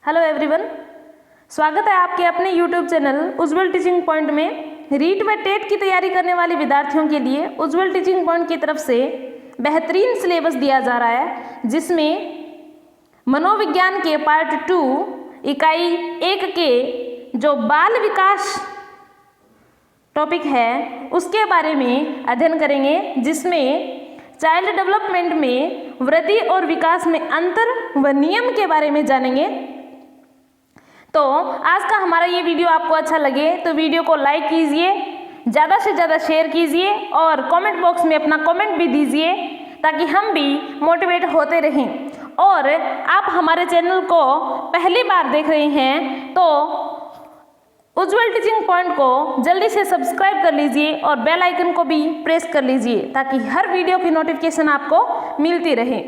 Hello everyone, स्वागत है आपके अपने यूट्यूब चैनल उज्ज्वल टीचिंग पॉइंट में। रीट व टेट की तैयारी करने वाले विद्यार्थियों के लिए उज्ज्वल टीचिंग पॉइंट की तरफ से बेहतरीन सिलेबस दिया जा रहा है, जिसमें मनोविज्ञान के पार्ट 2 इकाई 1 के जो बाल विकास टॉपिक है उसके बारे में अध्ययन करेंगे, जिसमें चाइल्ड डेवलपमेंट में वृद्धि और विकास में अंतर व नियम के बारे में जानेंगे। तो आज का हमारा ये वीडियो आपको अच्छा लगे तो वीडियो को लाइक कीजिए, ज़्यादा से ज़्यादा शेयर कीजिए और कमेंट बॉक्स में अपना कमेंट भी दीजिए ताकि हम भी मोटिवेट होते रहें। और आप हमारे चैनल को पहली बार देख रहे हैं तो उज्ज्वल टीचिंग पॉइंट को जल्दी से सब्सक्राइब कर लीजिए और बेल आइकन को भी प्रेस कर लीजिए ताकि हर वीडियो की नोटिफिकेशन आपको मिलती रहे।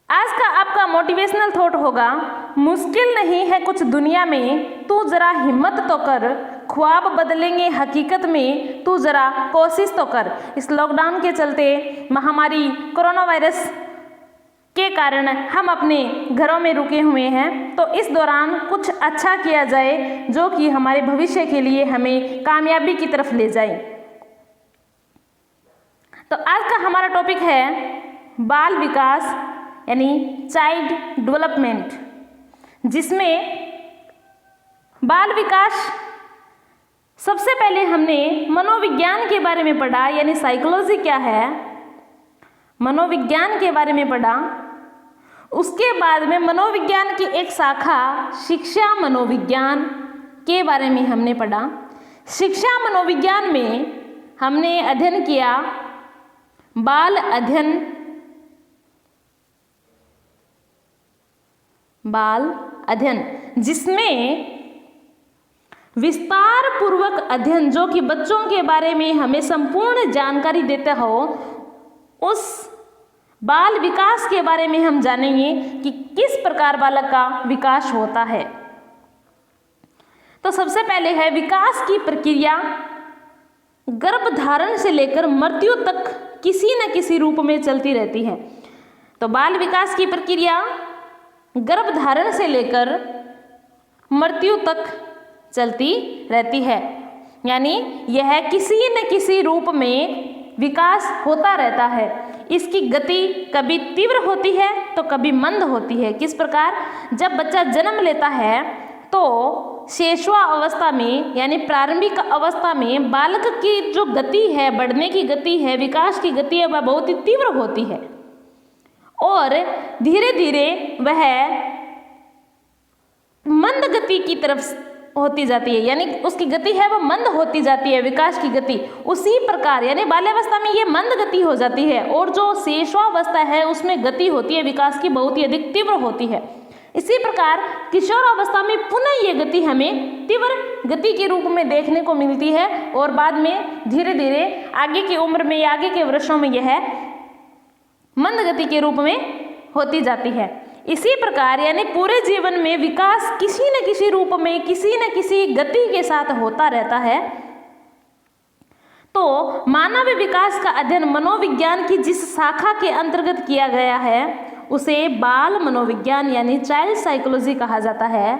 आज का आपका मोटिवेशनल थॉट होगा, मुश्किल नहीं है कुछ दुनिया में, तू जरा हिम्मत तो कर, ख्वाब बदलेंगे हकीकत में, तू जरा कोशिश तो कर। इस लॉकडाउन के चलते महामारी कोरोना वायरस के कारण हम अपने घरों में रुके हुए हैं, तो इस दौरान कुछ अच्छा किया जाए जो कि हमारे भविष्य के लिए हमें कामयाबी की तरफ ले जाए। तो आज का हमारा टॉपिक है बाल विकास यानी चाइल्ड डेवलपमेंट, जिसमें बाल विकास सबसे पहले हमने मनोविज्ञान के बारे में पढ़ा, यानी साइकोलॉजी क्या है, मनोविज्ञान के बारे में पढ़ा। उसके बाद में मनोविज्ञान की एक शाखा शिक्षा मनोविज्ञान के बारे में हमने पढ़ा। शिक्षा मनोविज्ञान में हमने अध्ययन किया बाल अध्ययन, जिसमें विस्तार पूर्वक अध्ययन जो कि बच्चों के बारे में हमें संपूर्ण जानकारी देता हो, उस बाल विकास के बारे में हम जानेंगे कि किस प्रकार बालक का विकास होता है। तो सबसे पहले है विकास की प्रक्रिया गर्भधारण से लेकर मृत्यु तक किसी न किसी रूप में चलती रहती है। तो बाल विकास की प्रक्रिया गर्भधारण से लेकर मृत्यु तक चलती रहती है, यानी यह किसी न किसी रूप में विकास होता रहता है। इसकी गति कभी तीव्र होती है तो कभी मंद होती है। किस प्रकार, जब बच्चा जन्म लेता है तो शैशवा अवस्था में यानी प्रारंभिक अवस्था में बालक की जो गति है, बढ़ने की गति है, विकास की गति है, वह बहुत ही तीव्र होती है और धीरे धीरे वह मंद गति की तरफ होती जाती है, यानी उसकी गति है वह मंद होती जाती है, विकास की गति। उसी प्रकार यानी बाल्यावस्था में ये मंद गति हो जाती है और जो शैशवावस्था है उसमें गति होती है विकास की बहुत ही अधिक तीव्र होती है। इसी प्रकार किशोरावस्था में पुनः ये गति हमें तीव्र गति के रूप में देखने को मिलती है और बाद में धीरे धीरे आगे की उम्र में या आगे के वर्षों में यह मंद गति के रूप में होती जाती है। इसी प्रकार यानी पूरे जीवन में विकास किसी न किसी रूप में किसी न किसी गति के साथ होता रहता है। तो मानव विकास का अध्ययन मनोविज्ञान की जिस शाखा के अंतर्गत किया गया है उसे बाल मनोविज्ञान यानी चाइल्ड साइकोलॉजी कहा जाता है।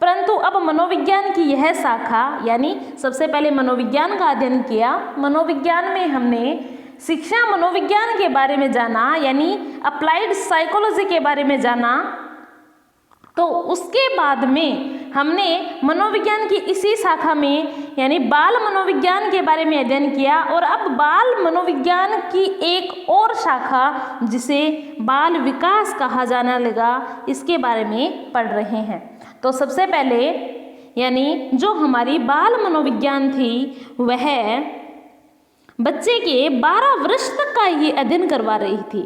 परंतु अब मनोविज्ञान की यह शाखा यानी सबसे पहले मनोविज्ञान का अध्ययन किया, मनोविज्ञान में हमने शिक्षा मनोविज्ञान के बारे में जाना यानी अप्लाइड साइकोलॉजी के बारे में जाना। तो उसके बाद में हमने मनोविज्ञान की इसी शाखा में यानी बाल मनोविज्ञान के बारे में अध्ययन किया और अब बाल मनोविज्ञान की एक और शाखा जिसे बाल विकास कहा जाने लगा, इसके बारे में पढ़ रहे हैं। तो सबसे पहले यानी जो हमारी बाल मनोविज्ञान थी वह बच्चे के 12 वर्ष तक का ही अध्ययन करवा रही थी,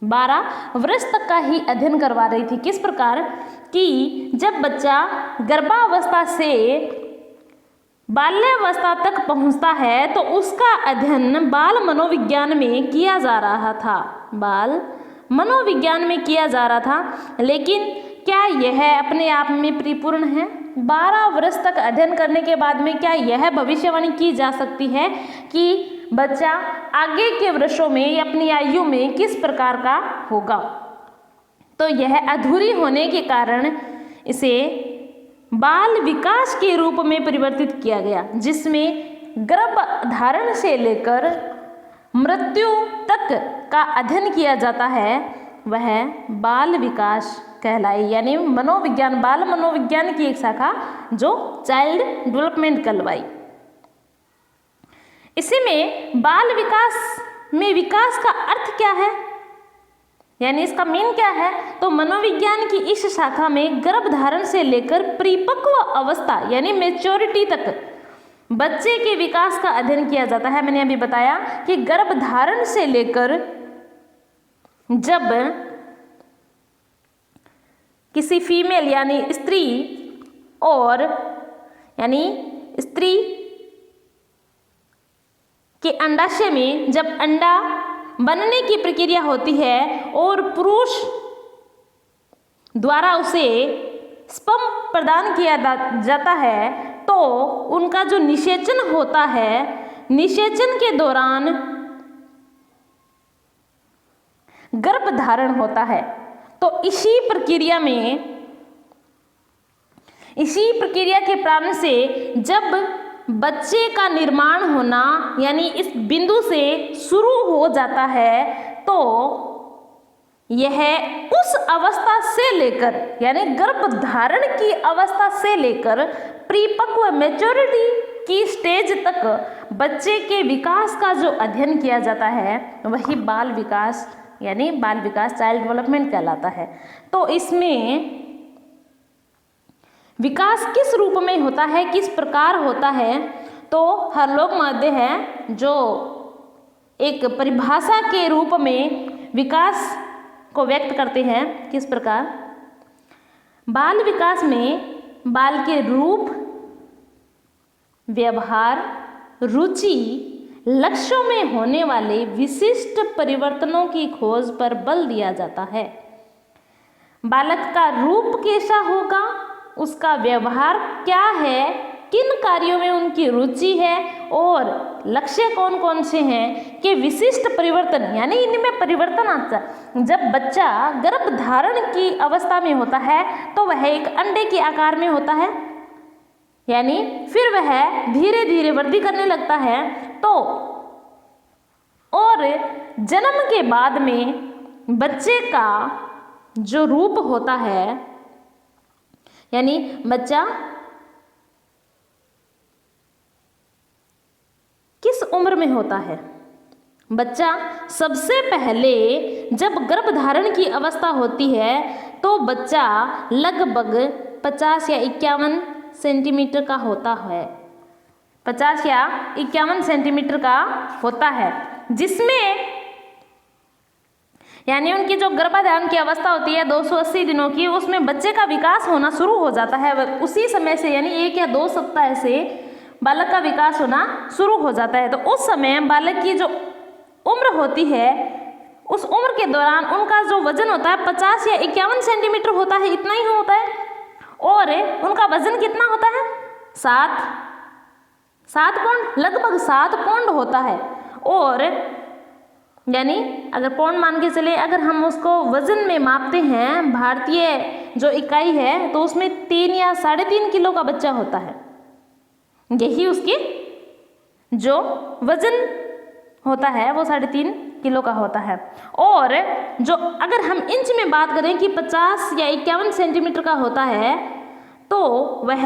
12 वर्ष तक का ही अध्ययन करवा रही थी। किस प्रकार कि जब बच्चा गर्भावस्था से बाल्यावस्था तक पहुंचता है तो उसका अध्ययन बाल मनोविज्ञान में किया जा रहा था, बाल मनोविज्ञान में किया जा रहा था। लेकिन क्या यह अपने आप में परिपूर्ण है? 12 वर्ष तक अध्ययन करने के बाद में क्या यह भविष्यवाणी की जा सकती है कि बच्चा आगे के वर्षों में या अपनी आयु में किस प्रकार का होगा? तो यह अधूरी होने के कारण इसे बाल विकास के रूप में परिवर्तित किया गया, जिसमें गर्भधारण से लेकर मृत्यु तक का अध्ययन किया जाता है, वह बाल विकास कहलाई। यानी मनोविज्ञान, बाल मनोविज्ञान की एक शाखा जो चाइल्ड डेवलपमेंट कहलवाई। इसी में बाल विकास में विकास का अर्थ क्या है, यानी इसका मीन क्या है, तो मनोविज्ञान की इस शाखा में गर्भधारण से लेकर परिपक्व अवस्था यानी मैच्योरिटी तक बच्चे के विकास का अध्ययन किया जाता है। मैंने अभी बताया कि गर्भधारण से लेकर जब किसी फीमेल यानी स्त्री और यानी स्त्री के अंडाशय में जब अंडा बनने की प्रक्रिया होती है और पुरुष द्वारा उसे स्पर्म प्रदान किया जाता है, तो उनका जो निषेचन होता है, निषेचन के दौरान गर्भधारण होता है। तो इसी प्रक्रिया के प्रारंभ से जब बच्चे का निर्माण होना यानी इस बिंदु से शुरू हो जाता है, तो यह उस अवस्था से लेकर यानी गर्भधारण की अवस्था से लेकर परिपक्व मैच्योरिटी की स्टेज तक बच्चे के विकास का जो अध्ययन किया जाता है, वही बाल विकास यानी बाल विकास चाइल्ड डेवलपमेंट कहलाता है। तो इसमें विकास किस रूप में होता है, किस प्रकार होता है, तो हरलोग माध्य है जो एक परिभाषा के रूप में विकास को व्यक्त करते हैं। किस प्रकार बाल विकास में बाल के रूप, व्यवहार, रुचि, लक्ष्यों में होने वाले विशिष्ट परिवर्तनों की खोज पर बल दिया जाता है। बालक का रूप कैसा होगा, उसका व्यवहार क्या है, किन कार्यों में उनकी रुचि है और लक्ष्य कौन कौन से हैं कि विशिष्ट परिवर्तन यानी इनमें परिवर्तन आता है। जब बच्चा गर्भधारण की अवस्था में होता है तो वह एक अंडे के आकार में होता है, यानी फिर वह धीरे धीरे वृद्धि करने लगता है। तो और जन्म के बाद में बच्चे का जो रूप होता है, यानी बच्चा किस उम्र में होता है, बच्चा सबसे पहले जब गर्भधारण की अवस्था होती है तो बच्चा लगभग 50 या 51 सेंटीमीटर का होता है, 50 या 51 सेंटीमीटर का होता है, जिसमें यानी उनकी जो गर्भधारण की अवस्था होती है 280 दिनों की, उसमें बच्चे का विकास होना शुरू हो जाता है। उसी समय से यानी 1 या 2 सप्ताह से बालक का विकास होना शुरू हो जाता है। तो उस समय बालक की जो उम्र होती है, उस उम्र के दौरान उनका जो वजन होता है 50 या 51 सेंटीमीटर होता है, इतना ही होता है। और उनका वजन कितना होता है, 7 पौंड, लगभग 7 पौंड होता है। और यानी अगर पौंड मान के चले, अगर हम उसको वजन में मापते हैं, भारतीय जो इकाई है, तो उसमें 3 या 3.5 किलो का बच्चा होता है। यही उसकी जो वजन होता है वो 3.5 किलो का होता है। और जो अगर हम इंच में बात करें कि 50 या 51 सेंटीमीटर का होता है, तो वह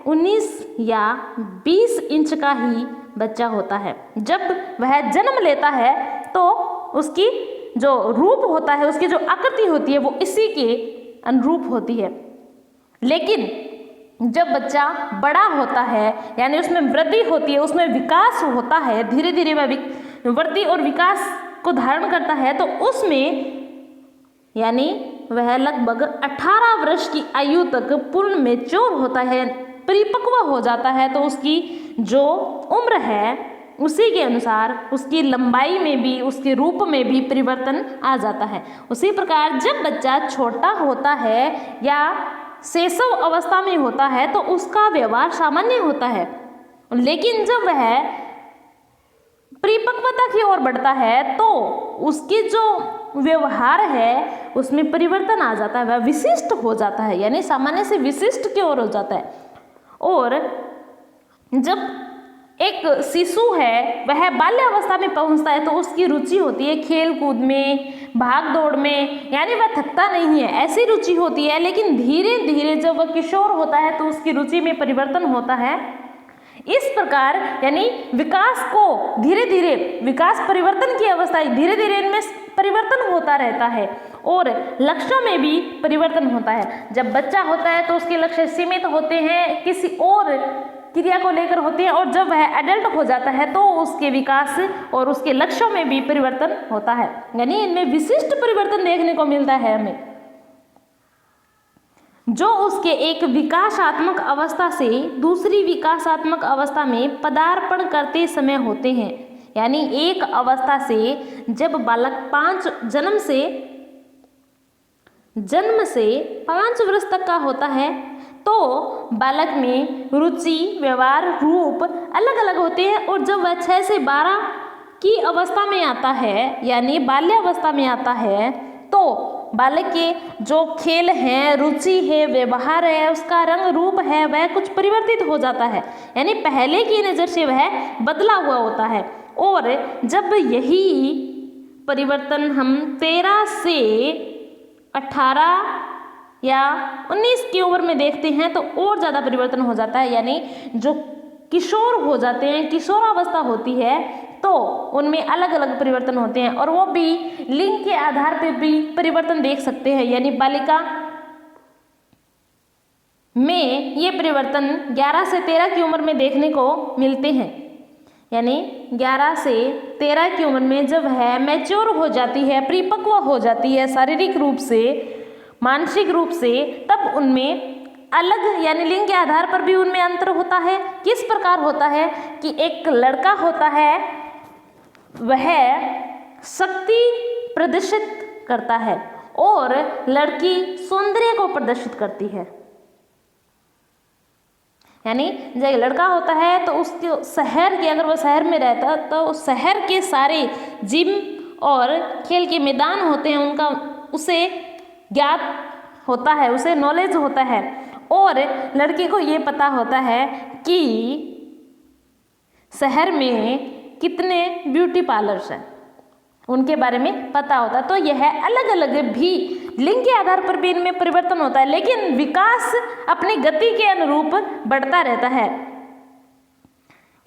19 या 20 इंच का ही बच्चा होता है। जब वह जन्म लेता है तो उसकी जो रूप होता है, उसकी जो आकृति होती है, वो इसी के अनुरूप होती है। लेकिन जब बच्चा बड़ा होता है यानी उसमें वृद्धि होती है, उसमें विकास होता है, धीरे धीरे वह वृद्धि और विकास को धारण करता है, तो उसमें यानी वह लगभग 18 वर्ष की आयु तक पूर्ण मैच्योर होता है, परिपक्व हो जाता है। तो उसकी जो उम्र है उसी के अनुसार उसकी लंबाई में भी, उसके रूप में भी परिवर्तन आ जाता है। उसी प्रकार जब बच्चा छोटा होता है या शैशव अवस्था में होता है तो उसका व्यवहार सामान्य होता है, लेकिन जब वह परिपक्वता की ओर बढ़ता है तो उसकी जो व्यवहार है उसमें परिवर्तन आ जाता है, वह विशिष्ट हो जाता है, यानी सामान्य से विशिष्ट की ओर हो जाता है। और जब एक शिशु है वह बाल्यावस्था में पहुंचता है तो उसकी रुचि होती है खेल कूद में, भाग दौड़ में, यानी वह थकता नहीं है, ऐसी रुचि होती है। लेकिन धीरे धीरे जब वह किशोर होता है तो उसकी रुचि में परिवर्तन होता है। इस प्रकार यानी विकास को धीरे धीरे, विकास परिवर्तन की अवस्था है, धीरे धीरे इनमें परिवर्तन होता रहता है और लक्ष्यों में भी परिवर्तन होता है। जब बच्चा होता है तो उसके लक्ष्य सीमित होते हैं, किसी और क्रिया को लेकर होते हैं, और जब वह एडल्ट हो जाता है तो उसके विकास और उसके लक्ष्यों में भी परिवर्तन होता है, यानी इनमें विशिष्ट परिवर्तन देखने को मिलता है हमें, जो उसके एक विकासात्मक अवस्था से दूसरी विकासात्मक अवस्था में पदार्पण करते समय होते हैं। यानी एक अवस्था से जब बालक जन्म से 5 वर्ष तक का होता है तो बालक में रुचि, व्यवहार, रूप अलग अलग होते हैं, और जब वह 6 से 12 की अवस्था में आता है यानी बाल्यावस्था में आता है तो बालक के जो खेल हैं, रुचि है, व्यवहार है, उसका रंग रूप है, वह कुछ परिवर्तित हो जाता है, यानी पहले की नज़र से वह बदला हुआ होता है। और जब यही परिवर्तन हम 13 से 18 या 19 की उम्र में देखते हैं तो और ज़्यादा परिवर्तन हो जाता है, यानी जो किशोर हो जाते हैं, किशोरावस्था होती है तो उनमें अलग अलग परिवर्तन होते हैं, और वो भी लिंग के आधार पर भी परिवर्तन देख सकते हैं। यानी बालिका में ये परिवर्तन 11 से 13 की उम्र में देखने को मिलते हैं, यानी 11 से 13 की उम्र में जब वह मैच्योर हो जाती है, परिपक्व हो जाती है शारीरिक रूप से, मानसिक रूप से, तब उनमें अलग यानी लिंग के आधार पर भी उनमें अंतर होता है। किस प्रकार होता है कि एक लड़का होता है वह शक्ति प्रदर्शित करता है और लड़की सौंदर्य को प्रदर्शित करती है। यानी जब लड़का होता है तो उसके शहर के, अगर वह शहर में रहता तो शहर के सारे जिम और खेल के मैदान होते हैं उनका उसे ज्ञात होता है, उसे नॉलेज होता है, और लड़की को ये पता होता है कि शहर में कितने ब्यूटी पार्लर्स हैं, उनके बारे में पता होता है। तो यह अलग अलग भी लिंग के आधार पर भी इनमें परिवर्तन होता है, लेकिन विकास अपनी गति के अनुरूप बढ़ता रहता है।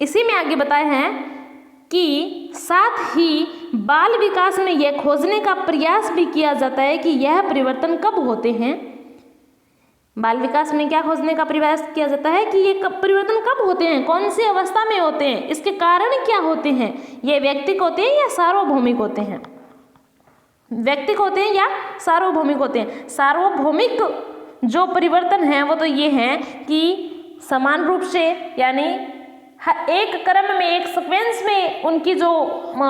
इसी में आगे बताए हैं कि साथ ही बाल विकास में यह खोजने का प्रयास भी किया जाता है कि यह परिवर्तन कब होते हैं। बाल विकास में क्या खोजने का प्रयास किया जाता है कि ये परिवर्तन कब होते हैं, कौन सी अवस्था में होते हैं, इसके कारण क्या होते हैं, ये व्यक्तिक होते हैं या सार्वभौमिक होते हैं, व्यक्तिक होते हैं या सार्वभौमिक होते हैं। सार्वभौमिक जो परिवर्तन है वो तो ये है कि समान रूप से यानी एक क्रम में, एक सीक्वेंस में उनकी जो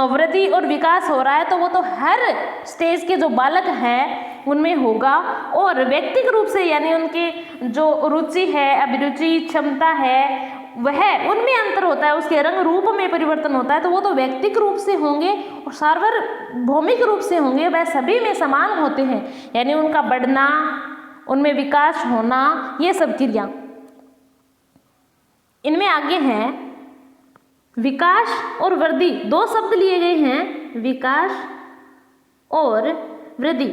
वृद्धि और विकास हो रहा है तो वो तो हर स्टेज के जो बालक हैं उनमें होगा, और व्यक्तिगत रूप से यानी उनके जो रुचि है, अभिरुचि, क्षमता है वह उनमें अंतर होता है, उसके रंग रूप में परिवर्तन होता है, तो वो तो व्यक्तिगत रूप से होंगे और सार्वभौमिक रूप से होंगे, वह सभी में समान होते हैं, यानी उनका बढ़ना, उनमें विकास होना, ये सब क्रिया। इनमें आगे हैं विकास और वृद्धि, 2 शब्द लिए गए हैं, विकास और वृद्धि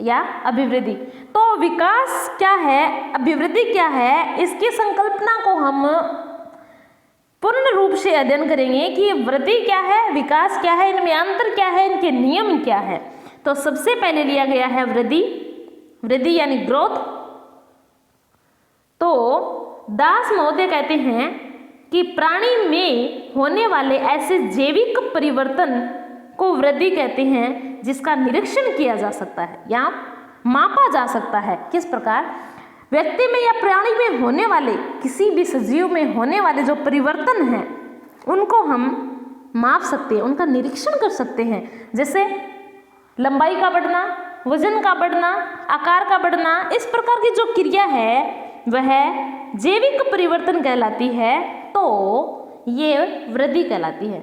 या अभिवृद्धि। तो विकास क्या है, अभिवृद्धि क्या है, इसकी संकल्पना को हम पूर्ण रूप से अध्ययन करेंगे कि वृद्धि क्या है, विकास क्या है, इनमें अंतर क्या है, इनके नियम क्या है। तो सबसे पहले लिया गया है वृद्धि, वृद्धि यानी ग्रोथ। तो दास महोदय कहते हैं कि प्राणी में होने वाले ऐसे जैविक परिवर्तन को वृद्धि कहते हैं जिसका निरीक्षण किया जा सकता है या मापा जा सकता है। किस प्रकार, व्यक्ति में या प्राणी में होने वाले, किसी भी सजीव में होने वाले जो परिवर्तन हैं उनको हम माप सकते हैं, उनका निरीक्षण कर सकते हैं। जैसे लंबाई का बढ़ना, वजन का बढ़ना, आकार का बढ़ना, इस प्रकार की जो क्रिया है वह जैविक परिवर्तन कहलाती है, तो ये वृद्धि कहलाती है,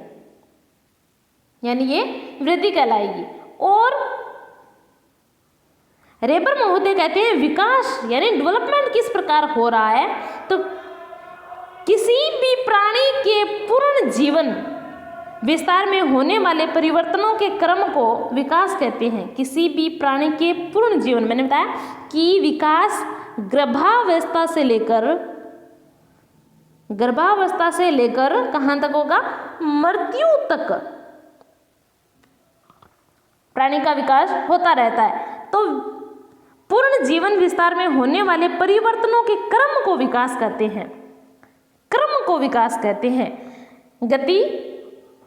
यानी ये वृद्धि कहलाएगी। और रेबर महोदय कहते हैं विकास यानी डेवलपमेंट किस प्रकार हो रहा है, तो किसी भी प्राणी के पूर्ण जीवन विस्तार में होने वाले परिवर्तनों के क्रम को विकास कहते हैं। किसी भी प्राणी के पूर्ण जीवन, मैंने बताया कि विकास गर्भावस्था से लेकर कहाँ तक होगा, मृत्यु तक प्राणी का विकास होता रहता है। तो पूर्ण जीवन विस्तार में होने वाले परिवर्तनों के क्रम को विकास कहते हैं, क्रम को विकास कहते हैं। गति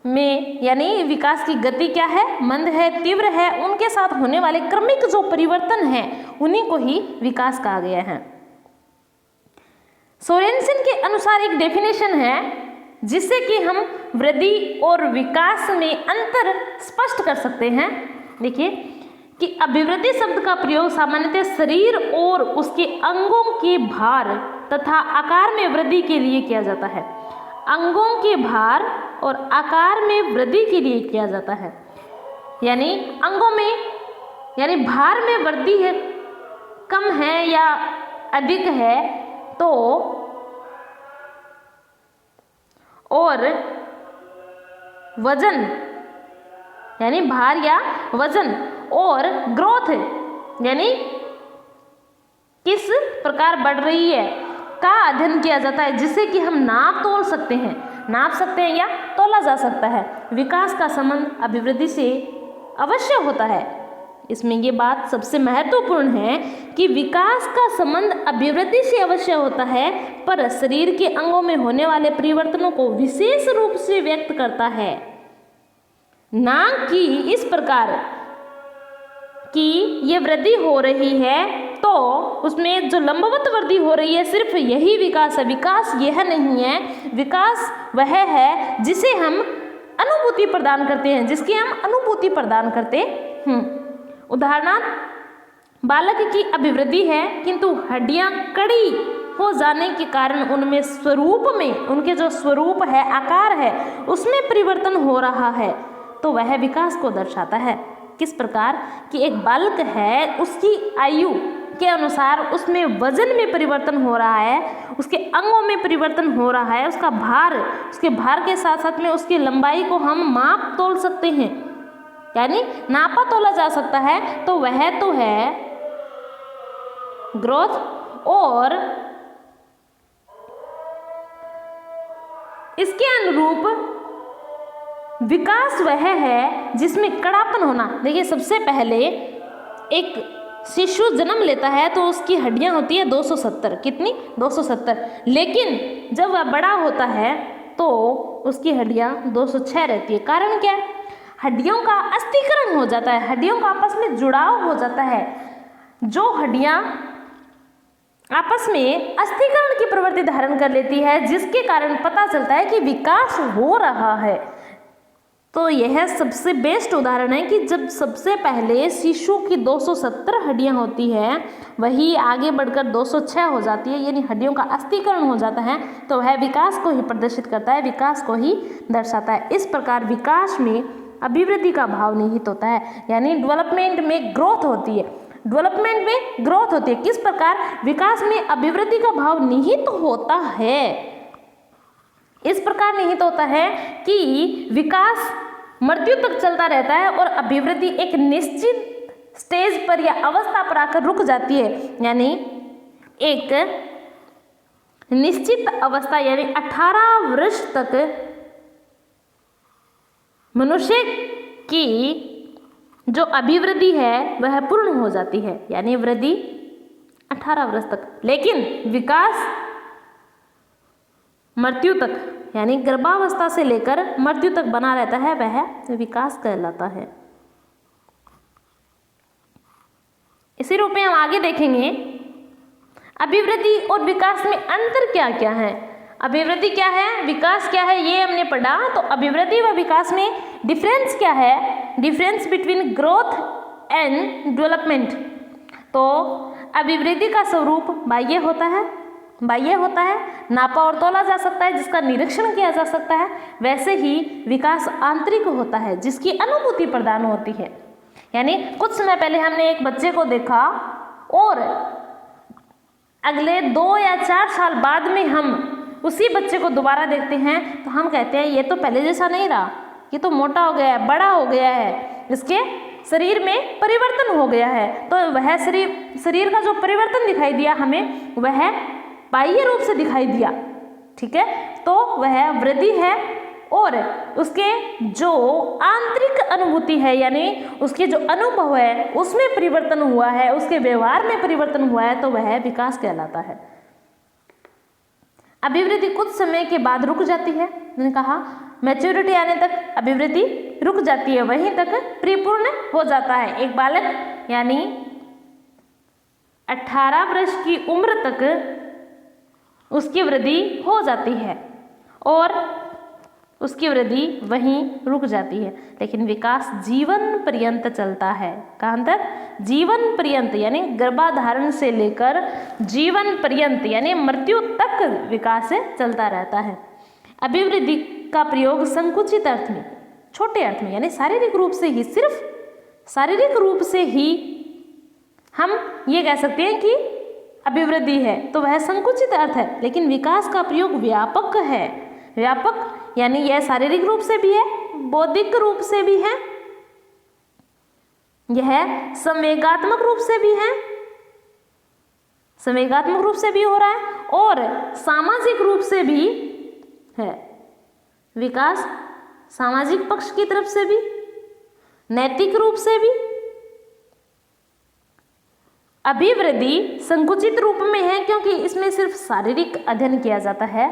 में यानी विकास की गति क्या है, मंद है, तीव्र है, उनके साथ होने वाले क्रमिक जो परिवर्तन है उन्हीं को ही विकास कहा गया है। सोरेनसन के अनुसार एक डेफिनेशन है जिससे कि हम वृद्धि और विकास में अंतर स्पष्ट कर सकते हैं। देखिए कि अभिवृद्धि शब्द का प्रयोग सामान्यतः शरीर और उसके अंगों के भार तथा आकार में वृद्धि के लिए किया जाता है। अंगों के भार और आकार में वृद्धि के लिए किया जाता है, यानी अंगों में यानी भार में वृद्धि है, कम है या अधिक है तो, और वजन यानी भार या वजन, और ग्रोथ यानी किस प्रकार बढ़ रही है का अध्ययन किया जाता है, जिससे कि हम नाप सकते हैं या तोला जा सकता है। विकास का संबंध अभिवृद्धि से अवश्य होता है। इसमें ये बात सबसे महत्वपूर्ण है कि विकास का संबंध अभिवृद्धि से अवश्य होता है, पर शरीर के अंगों में होने वाले परिवर्तनों को विशेष रूप से व्यक्त करता है, ना कि इस प्रकार कि ये वृद्धि हो रही है तो उसमें जो लंबवत वृद्धि हो रही है सिर्फ यही विकास है। विकास यह नहीं है, विकास वह है जिसे हम अनुभूति प्रदान करते हैं, जिसकी हम अनुभूति प्रदान करते हैं। उदाहरणार्थ बालक की अभिवृद्धि है किंतु हड्डियां कड़ी हो जाने के कारण उनमें स्वरूप में, उनके जो स्वरूप है, आकार है, उसमें परिवर्तन हो रहा है, तो वह विकास को दर्शाता है। किस प्रकार कि एक बालक है, उसकी आयु के अनुसार उसमें वजन में परिवर्तन हो रहा है, उसके अंगों में परिवर्तन हो रहा है, उसका भार, उसके भार के साथ साथ में उसकी लंबाई को हम माप तोल सकते हैं, यानी नापा तोला जा सकता है, तो वह तो है ग्रोथ। और इसके अनुरूप विकास वह है जिसमें कड़ापन होना। देखिए सबसे पहले एक शिशु जन्म लेता है तो उसकी हड्डियां होती है 270, कितनी 270, लेकिन जब वह बड़ा होता है तो उसकी हड्डियां 206 रहती है। कारण क्या है, हड्डियों का अस्थिकरण हो जाता है, हड्डियों का आपस में जुड़ाव हो जाता है। जो हड्डियां आपस में अस्थिकरण की प्रवृत्ति धारण कर लेती है, जिसके कारण पता चलता है कि विकास हो रहा है। तो यह सबसे बेस्ट उदाहरण है कि जब सबसे पहले शिशु की 270 हड्डियां होती है, वही आगे बढ़कर 206 हो जाती है, यानी हड्डियों का अस्थिकरण हो जाता है, तो वह विकास को ही प्रदर्शित करता है, विकास को ही दर्शाता है। इस प्रकार विकास में अभिवृद्धि का भाव निहित होता है, यानी डेवलपमेंट में ग्रोथ होती है, डेवलपमेंट में ग्रोथ होती है। किस प्रकार विकास में अभिवृद्धि का भाव निहित होता है, इस प्रकार निहित होता है कि विकास मृत्यु तक चलता रहता है और अभिवृद्धि एक निश्चित स्टेज पर या अवस्था पर आकर रुक जाती है, यानी एक निश्चित अवस्था यानी 18 वर्ष तक मनुष्य की जो अभिवृद्धि है वह पूर्ण हो जाती है, यानी वृद्धि 18 वर्ष तक। लेकिन विकास मृत्यु तक यानी गर्भावस्था से लेकर मृत्यु तक बना रहता है, वह विकास कहलाता है। इसी रूप में हम आगे देखेंगे अभिवृद्धि और विकास में अंतर क्या क्या है। अभिवृद्धि क्या है, विकास क्या है, ये हमने पढ़ा। तो अभिवृद्धि व विकास में डिफरेंस क्या है, difference between growth and development. तो अभिवृद्धि का स्वरूप बाह्य होता है, नापा और तोला जा सकता है, जिसका निरीक्षण किया जा सकता है। वैसे ही विकास आंतरिक होता है, जिसकी अनुभूति प्रदान होती है। यानी कुछ समय पहले हमने एक बच्चे को देखा और अगले 2 या 4 साल बाद में हम उसी बच्चे को दोबारा देखते हैं तो हम कहते हैं ये तो पहले जैसा नहीं रहा, ये तो मोटा हो गया है, बड़ा हो गया है, इसके शरीर में परिवर्तन हो गया है। तो वह शरीर का जो परिवर्तन दिखाई दिया हमें वह बाह्य रूप से दिखाई दिया, ठीक है, तो वह वृद्धि है। और उसके जो आंतरिक अनुभूति है यानी उसके जो अनुभव है उसमें परिवर्तन हुआ है, उसके व्यवहार में परिवर्तन हुआ है, तो वह विकास कहलाता है। अभिवृद्धि कुछ समय के बाद रुक जाती है, मैंने कहा मैच्योरिटी आने तक अभिवृद्धि रुक जाती है, वहीं तक परिपूर्ण हो जाता है। एक बालक यानी 18 वर्ष की उम्र तक उसकी वृद्धि हो जाती है और उसकी वृद्धि वहीं रुक जाती है, लेकिन विकास जीवन पर्यंत चलता है। कहाँ तक? जीवन पर्यंत, यानी गर्भाधारण से लेकर जीवन पर्यंत यानी मृत्यु तक विकास चलता रहता है। अभिवृद्धि का प्रयोग संकुचित अर्थ में, छोटे अर्थ में, यानी शारीरिक रूप से ही, सिर्फ शारीरिक रूप से ही हम ये कह सकते हैं कि अभिवृद्धि है, तो वह संकुचित अर्थ है। लेकिन विकास का प्रयोग व्यापक है। व्यापक यानी यह शारीरिक रूप से भी है, बौद्धिक रूप से भी है, यह संवेगात्मक रूप से भी है, संवेगात्मक रूप से भी हो रहा है और सामाजिक रूप से भी है। विकास सामाजिक पक्ष की तरफ से भी, नैतिक रूप से भी। अभिवृद्धि संकुचित रूप में है क्योंकि इसमें सिर्फ शारीरिक अध्ययन किया जाता है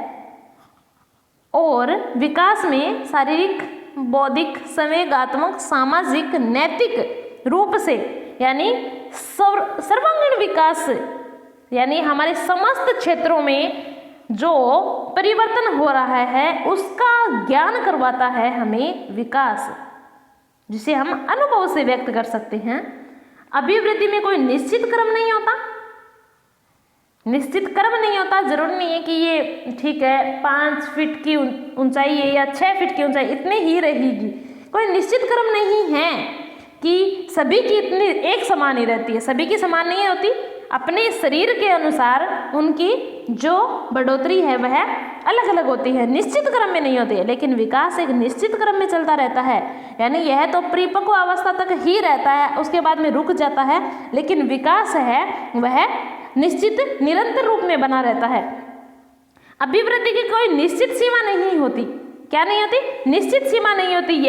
और विकास में शारीरिक, बौद्धिक, संवेगात्मक, सामाजिक, नैतिक रूप से यानी सर्वांगीण विकास यानी हमारे समस्त क्षेत्रों में जो परिवर्तन हो रहा है उसका ज्ञान करवाता है हमें विकास, जिसे हम अनुभव से व्यक्त कर सकते हैं। अभिवृद्धि में कोई निश्चित क्रम नहीं होता, निश्चित क्रम नहीं होता। जरूरी नहीं है कि ये ठीक है 5 फीट की ऊंचाई है या 6 फीट की ऊंचाई इतनी ही रहेगी, कोई निश्चित क्रम नहीं है कि सभी की इतनी एक समान ही रहती है, सभी की समान नहीं होती। अपने शरीर के अनुसार उनकी जो बढ़ोतरी है वह अलग अलग होती है, निश्चित क्रम में नहीं होती है। लेकिन विकास एक निश्चित क्रम में चलता रहता है, यानी यह तो परिपक्व अवस्था तक ही रहता है, उसके बाद में रुक जाता है। लेकिन विकास है वह निश्चित निरंतर रूप में बना रहता है। अभिवृद्धि की कोई निश्चित सीमा नहीं होती। क्या नहीं होती? निश्चित सीमा नहीं होती।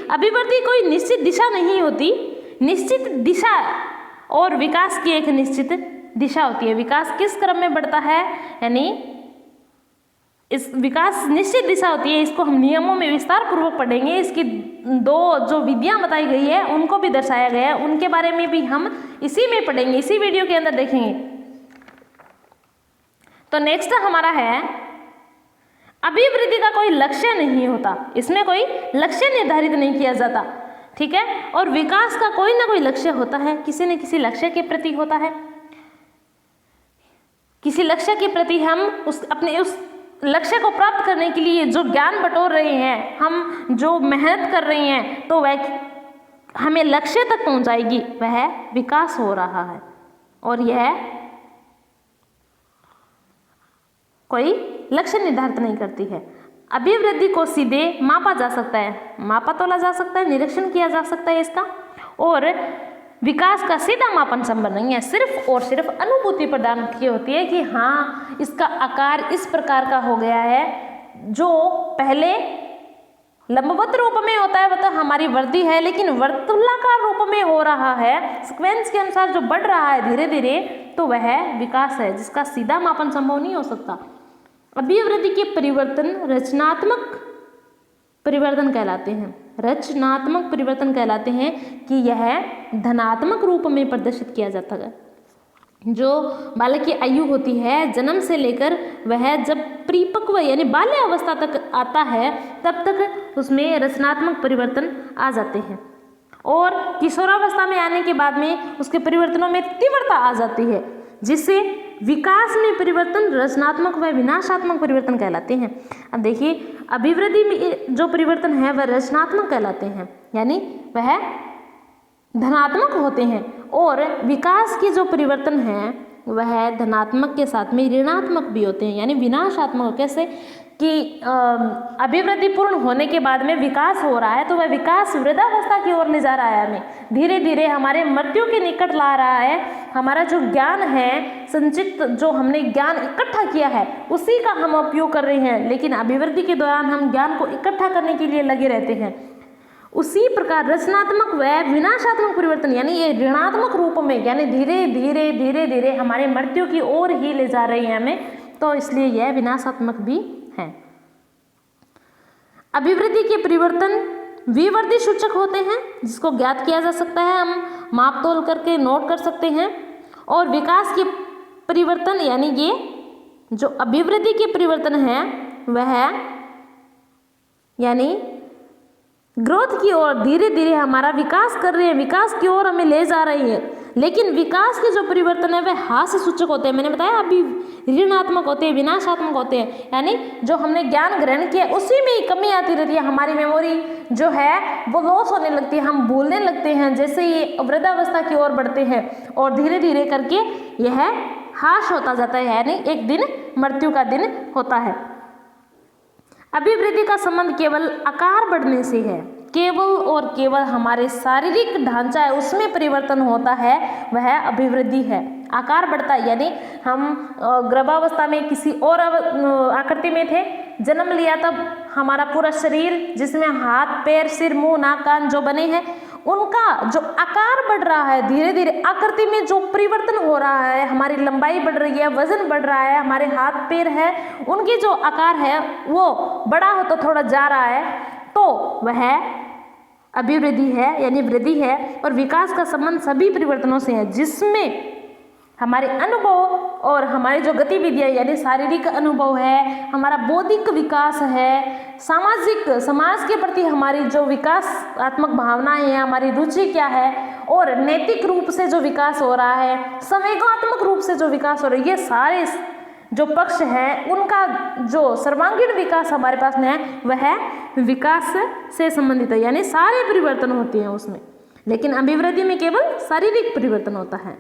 अभिवृद्धि कोई निश्चित दिशा नहीं होती, निश्चित दिशा और विकास की एक निश्चित दिशा होती है। विकास किस क्रम में बढ़ता है, यानी इस विकास निश्चित दिशा होती है। इसको हम नियमों में विस्तार पूर्वक पढ़ेंगे। इसकी 2 जो विधियां बताई गई है उनको भी दर्शाया गया है, उनके बारे में भी हम इसी में पढ़ेंगे, इसी वीडियो के अंदर देखेंगे। तो नेक्स्ट हमारा है अभिवृद्धि का कोई लक्ष्य नहीं होता, इसमें कोई लक्ष्य निर्धारित नहीं किया जाता, ठीक है। और विकास का कोई ना कोई लक्ष्य होता है, किसी न किसी लक्ष्य के प्रति होता है। किसी लक्ष्य के प्रति हम अपने उस लक्ष्य को प्राप्त करने के लिए जो ज्ञान बटोर रहे हैं, हम जो मेहनत कर रहे हैं, तो वह हमें लक्ष्य तक पहुंचाएगी, वह विकास हो रहा है। और यह कोई लक्ष्य निर्धारित नहीं करती है। अभिवृद्धि को सीधे मापा जा सकता है, मापा तोला जा सकता है, निरीक्षण किया जा सकता है इसका। और विकास का सीधा मापन संभव नहीं है, सिर्फ और सिर्फ अनुभूति प्रदान की होती है कि हाँ इसका आकार इस प्रकार का हो गया है। जो पहले लंबवत रूप में होता है वह तो हमारी वृद्धि है, लेकिन वर्तुलाकार रूप में हो रहा है, सीक्वेंस के अनुसार जो बढ़ रहा है धीरे धीरे, तो वह विकास है जिसका सीधा मापन संभव नहीं हो सकता। अभिवृद्धि के परिवर्तन रचनात्मक परिवर्तन कहलाते हैं, रचनात्मक परिवर्तन कहलाते हैं कि यह धनात्मक रूप में प्रदर्शित किया जाता है। जो बालक की आयु होती है जन्म से लेकर वह जब परिपक्व यानी बाल्य अवस्था तक आता है तब तक उसमें रचनात्मक परिवर्तन आ जाते हैं। और किशोरावस्था में आने के बाद में उसके परिवर्तनों में तीव्रता आ जाती है। जिससे विकास में परिवर्तन रचनात्मक व विनाशात्मक परिवर्तन कहलाते हैं। अब देखिए, अभिवृद्धि में जो परिवर्तन है वह रचनात्मक कहलाते हैं, यानी वह धनात्मक होते हैं, और विकास के जो परिवर्तन हैं वह धनात्मक के साथ में ऋणात्मक भी होते हैं, यानी विनाशात्मक। कैसे कि अभिवृद्धि पूर्ण होने के बाद में विकास हो रहा है तो वह विकास वृद्धावस्था की ओर ले जा रहा है, हमें धीरे धीरे हमारे मृत्यु के निकट ला रहा है। हमारा जो ज्ञान है, संचित जो हमने ज्ञान इकट्ठा किया है उसी का हम उपयोग कर रहे हैं, लेकिन अभिवृद्धि के दौरान हम ज्ञान को इकट्ठा करने के लिए लगे रहते हैं। उसी प्रकार रचनात्मक व विनाशात्मक परिवर्तन, यानी ये ऋणात्मक रूप में, यानी धीरे धीरे हमारे मृत्यु की ओर ही ले जा रही है हमें, तो इसलिए यह विनाशात्मक भी है। अभिवृद्धि के परिवर्तन विवर्धी सूचक होते हैं, जिसको ज्ञात किया जा सकता है, हम माप तोल करके नोट कर सकते हैं। और विकास के परिवर्तन, यानी ये जो अभिवृद्धि के परिवर्तन है वह यानी ग्रोथ की ओर धीरे धीरे हमारा विकास कर रहे हैं, विकास की ओर हमें ले जा रही है। लेकिन विकास के जो परिवर्तन है वह हास्य सूचक होते हैं। मैंने बताया अभी ऋणात्मक होते हैं, विनाशात्मक होते हैं, यानी जो हमने ज्ञान ग्रहण किया उसी में ही कमी आती रहती है। हमारी मेमोरी जो है वो लॉस होने लगती है, हम भूलने लगते हैं जैसे ये वृद्धावस्था की ओर बढ़ते हैं, और धीरे धीरे करके यह हाश होता जाता है, यानी एक दिन मृत्यु का दिन होता है। अभिवृद्धि का संबंध केवल आकार बढ़ने से है, केवल और केवल हमारे शारीरिक ढांचा है उसमें परिवर्तन होता है, वह अभिवृद्धि है। आकार बढ़ता है, यानी हम गर्भावस्था में किसी और आकृति में थे, जन्म लिया तब हमारा पूरा शरीर जिसमें हाथ पैर सिर मुंह नाक कान जो बने हैं उनका जो आकार बढ़ रहा है, धीरे धीरे आकृति में जो परिवर्तन हो रहा है, हमारी लंबाई बढ़ रही है, वजन बढ़ रहा है, हमारे हाथ पैर है उनकी जो आकार है वो बड़ा हो तो थोड़ा जा रहा है, तो वह अभिवृद्धि है, यानी वृद्धि है। और विकास का संबंध सभी परिवर्तनों से है, जिसमें हमारे अनुभव और हमारी जो गतिविधियाँ यानी शारीरिक अनुभव है, हमारा बौद्धिक विकास है, सामाजिक समाज के प्रति हमारी जो विकासात्मक भावनाएं हैं, हमारी रुचि क्या है, और नैतिक रूप से जो विकास हो रहा है, संवेगात्मक रूप से जो विकास हो रहा है, ये सारे जो पक्ष हैं उनका जो सर्वांगीण विकास हमारे पास में है वह विकास से संबंधित है, यानी सारे परिवर्तन होते हैं उसमें। लेकिन अभिवृद्धि में केवल शारीरिक परिवर्तन होता है।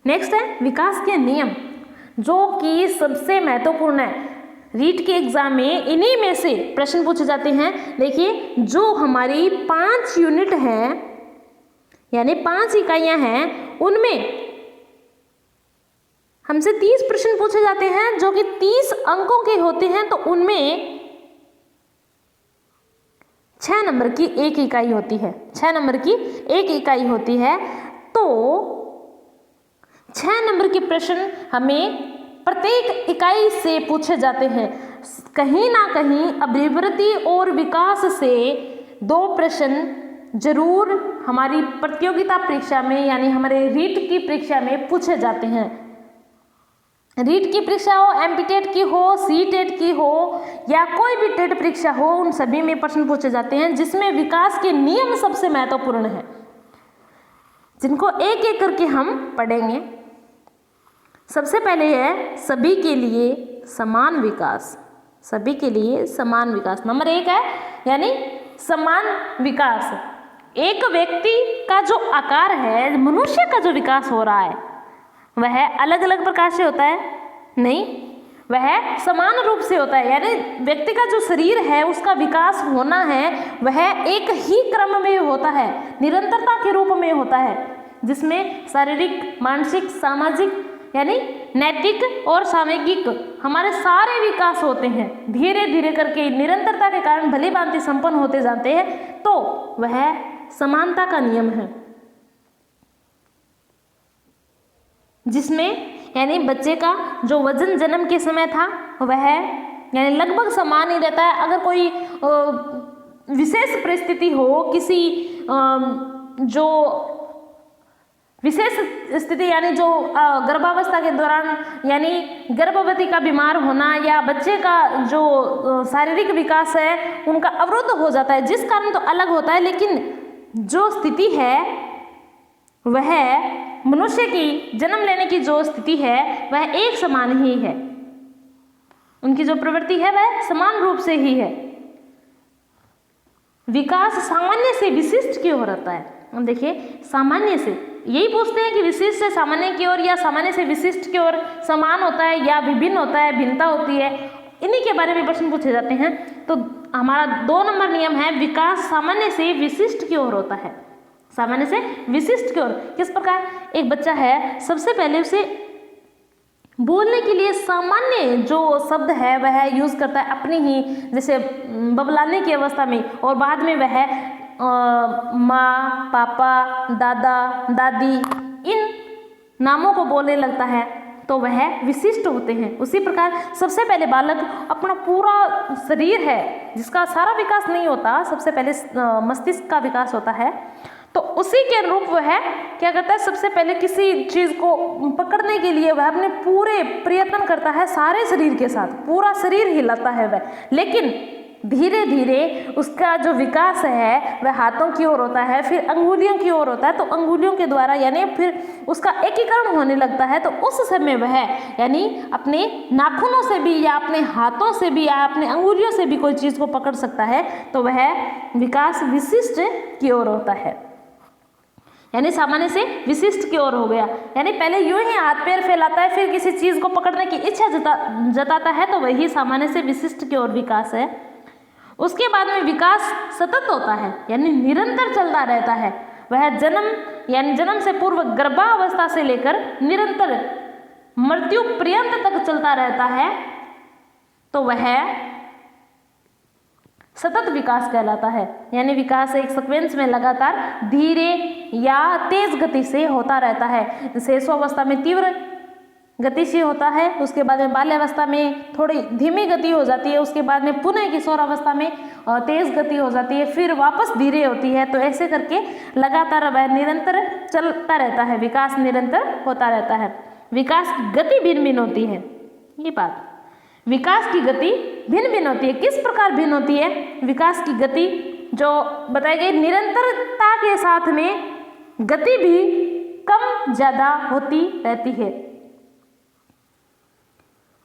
नेक्स्ट है विकास के नियम, जो कि सबसे महत्वपूर्ण है। रीट के एग्जाम में इन्हीं में से प्रश्न पूछे जाते हैं। देखिए, जो हमारी 5 यूनिट है यानी 5 इकाइयां हैं, उनमें हमसे 30 प्रश्न पूछे जाते हैं जो कि 30 अंकों के होते हैं, तो उनमें 6 नंबर की एक इकाई होती है, 6 नंबर की एक इकाई होती है। तो 6 नंबर के प्रश्न हमें प्रत्येक इकाई से पूछे जाते हैं। कहीं ना कहीं अभिवृद्धि और विकास से 2 प्रश्न जरूर हमारी प्रतियोगिता परीक्षा में यानी हमारे रीट की परीक्षा में पूछे जाते हैं। रीट की परीक्षा हो, एमपी-टेट की हो, सी-टेट की हो या कोई भी टेट परीक्षा हो, उन सभी में प्रश्न पूछे जाते हैं, जिसमें विकास के नियम सबसे महत्वपूर्ण है, जिनको एक एक करके हम पढ़ेंगे। सबसे पहले है सभी के लिए समान विकास, सभी के लिए समान विकास। नंबर 1 है यानी समान विकास। एक व्यक्ति का जो आकार है, मनुष्य का जो विकास हो रहा है वह अलग अलग प्रकार से होता है नहीं, वह समान रूप से होता है। यानी व्यक्ति का जो शरीर है उसका विकास होना है वह एक ही क्रम में होता है, निरंतरता के रूप में होता है, जिसमें शारीरिक, मानसिक, सामाजिक यानी नैतिक और सामाजिक हमारे सारे विकास होते हैं। धीरे धीरे करके निरंतरता के कारण भली भांति संपन्न होते जाते हैं, तो वह समानता का नियम है, जिसमें यानी बच्चे का जो वजन जन्म के समय था वह यानी लगभग समान ही रहता है। अगर कोई विशेष परिस्थिति हो, किसी जो विशेष स्थिति यानी जो गर्भावस्था के दौरान यानी गर्भवती का बीमार होना या बच्चे का जो शारीरिक विकास है उनका अवरुद्ध हो जाता है, जिस कारण तो अलग होता है, लेकिन जो स्थिति है वह मनुष्य की जन्म लेने की जो स्थिति है वह एक समान ही है, उनकी जो प्रवृत्ति है वह समान रूप से ही है। विकास सामान्य से विशिष्ट की ओर होता है। हम देखिए, सामान्य से, यही पूछते हैं कि विशिष्ट से सामान्य की ओर या सामान्य से विशिष्ट की ओर समान होता है या विभिन्न होता है, भिन्नता होती है, इन्हीं के बारे में प्रश्न पूछे जाते हैं। तो हमारा 2 नंबर नियम है, विकास सामान्य से विशिष्ट की ओर होता है। सामान्य से विशिष्ट की ओर किस प्रकार? एक बच्चा है, सबसे पहले उसे बोलने के लिए सामान्य जो शब्द है वह यूज करता है अपनी ही, जैसे बबलाने की अवस्था में, और बाद में वह माँ, पापा, दादा, दादी इन नामों को बोलने लगता है, तो वह विशिष्ट होते हैं। उसी प्रकार सबसे पहले बालक अपना पूरा शरीर है जिसका सारा विकास नहीं होता, सबसे पहले मस्तिष्क का विकास होता है, तो उसी के अनुरूप वह क्या करता है, सबसे पहले किसी चीज को पकड़ने के लिए वह अपने पूरे प्रयत्न करता है, सारे शरीर के साथ पूरा शरीर हिलाता है वह, लेकिन धीरे धीरे उसका जो विकास है वह हाथों की ओर होता है, फिर अंगुलियों की ओर होता है, तो अंगुलियों के द्वारा यानी फिर उसका एकीकरण होने लगता है, तो उस समय वह यानी अपने नाखूनों से भी या अपने हाथों से भी या अपने अंगुलियों से भी कोई चीज को पकड़ सकता है, तो वह विकास विशिष्ट की ओर होता है, यानी सामान्य से विशिष्ट की ओर हो गया। यानी पहले यूं ही हाथ पैर फैलाता है, फिर किसी चीज को पकड़ने की इच्छा जताता है, तो वही सामान्य से विशिष्ट की ओर विकास है। उसके बाद में विकास सतत होता है, यानी निरंतर चलता रहता है। वह जन्म से पूर्व गर्भावस्था से लेकर निरंतर मृत्यु पर्यंत तक चलता रहता है, तो वह सतत विकास कहलाता है। यानी विकास एक सीक्वेंस में लगातार धीरे या तेज गति से होता रहता है। शैशवावस्था में तीव्र गति से होता है, उसके बाद में बाल्यावस्था में थोड़ी धीमी गति हो जाती है, उसके बाद में पुनः किशोरावस्था में तेज गति हो जाती है, फिर वापस धीरे होती है। तो ऐसे करके लगातार वह निरंतर चलता रहता है, विकास निरंतर होता रहता है। विकास की गति भिन्न भिन्न होती है, ये बात, विकास की गति भिन्न भिन्न होती है। किस प्रकार भिन्न होती है? विकास की गति जो बताई गई निरंतरता के साथ में गति भी कम ज्यादा होती रहती है।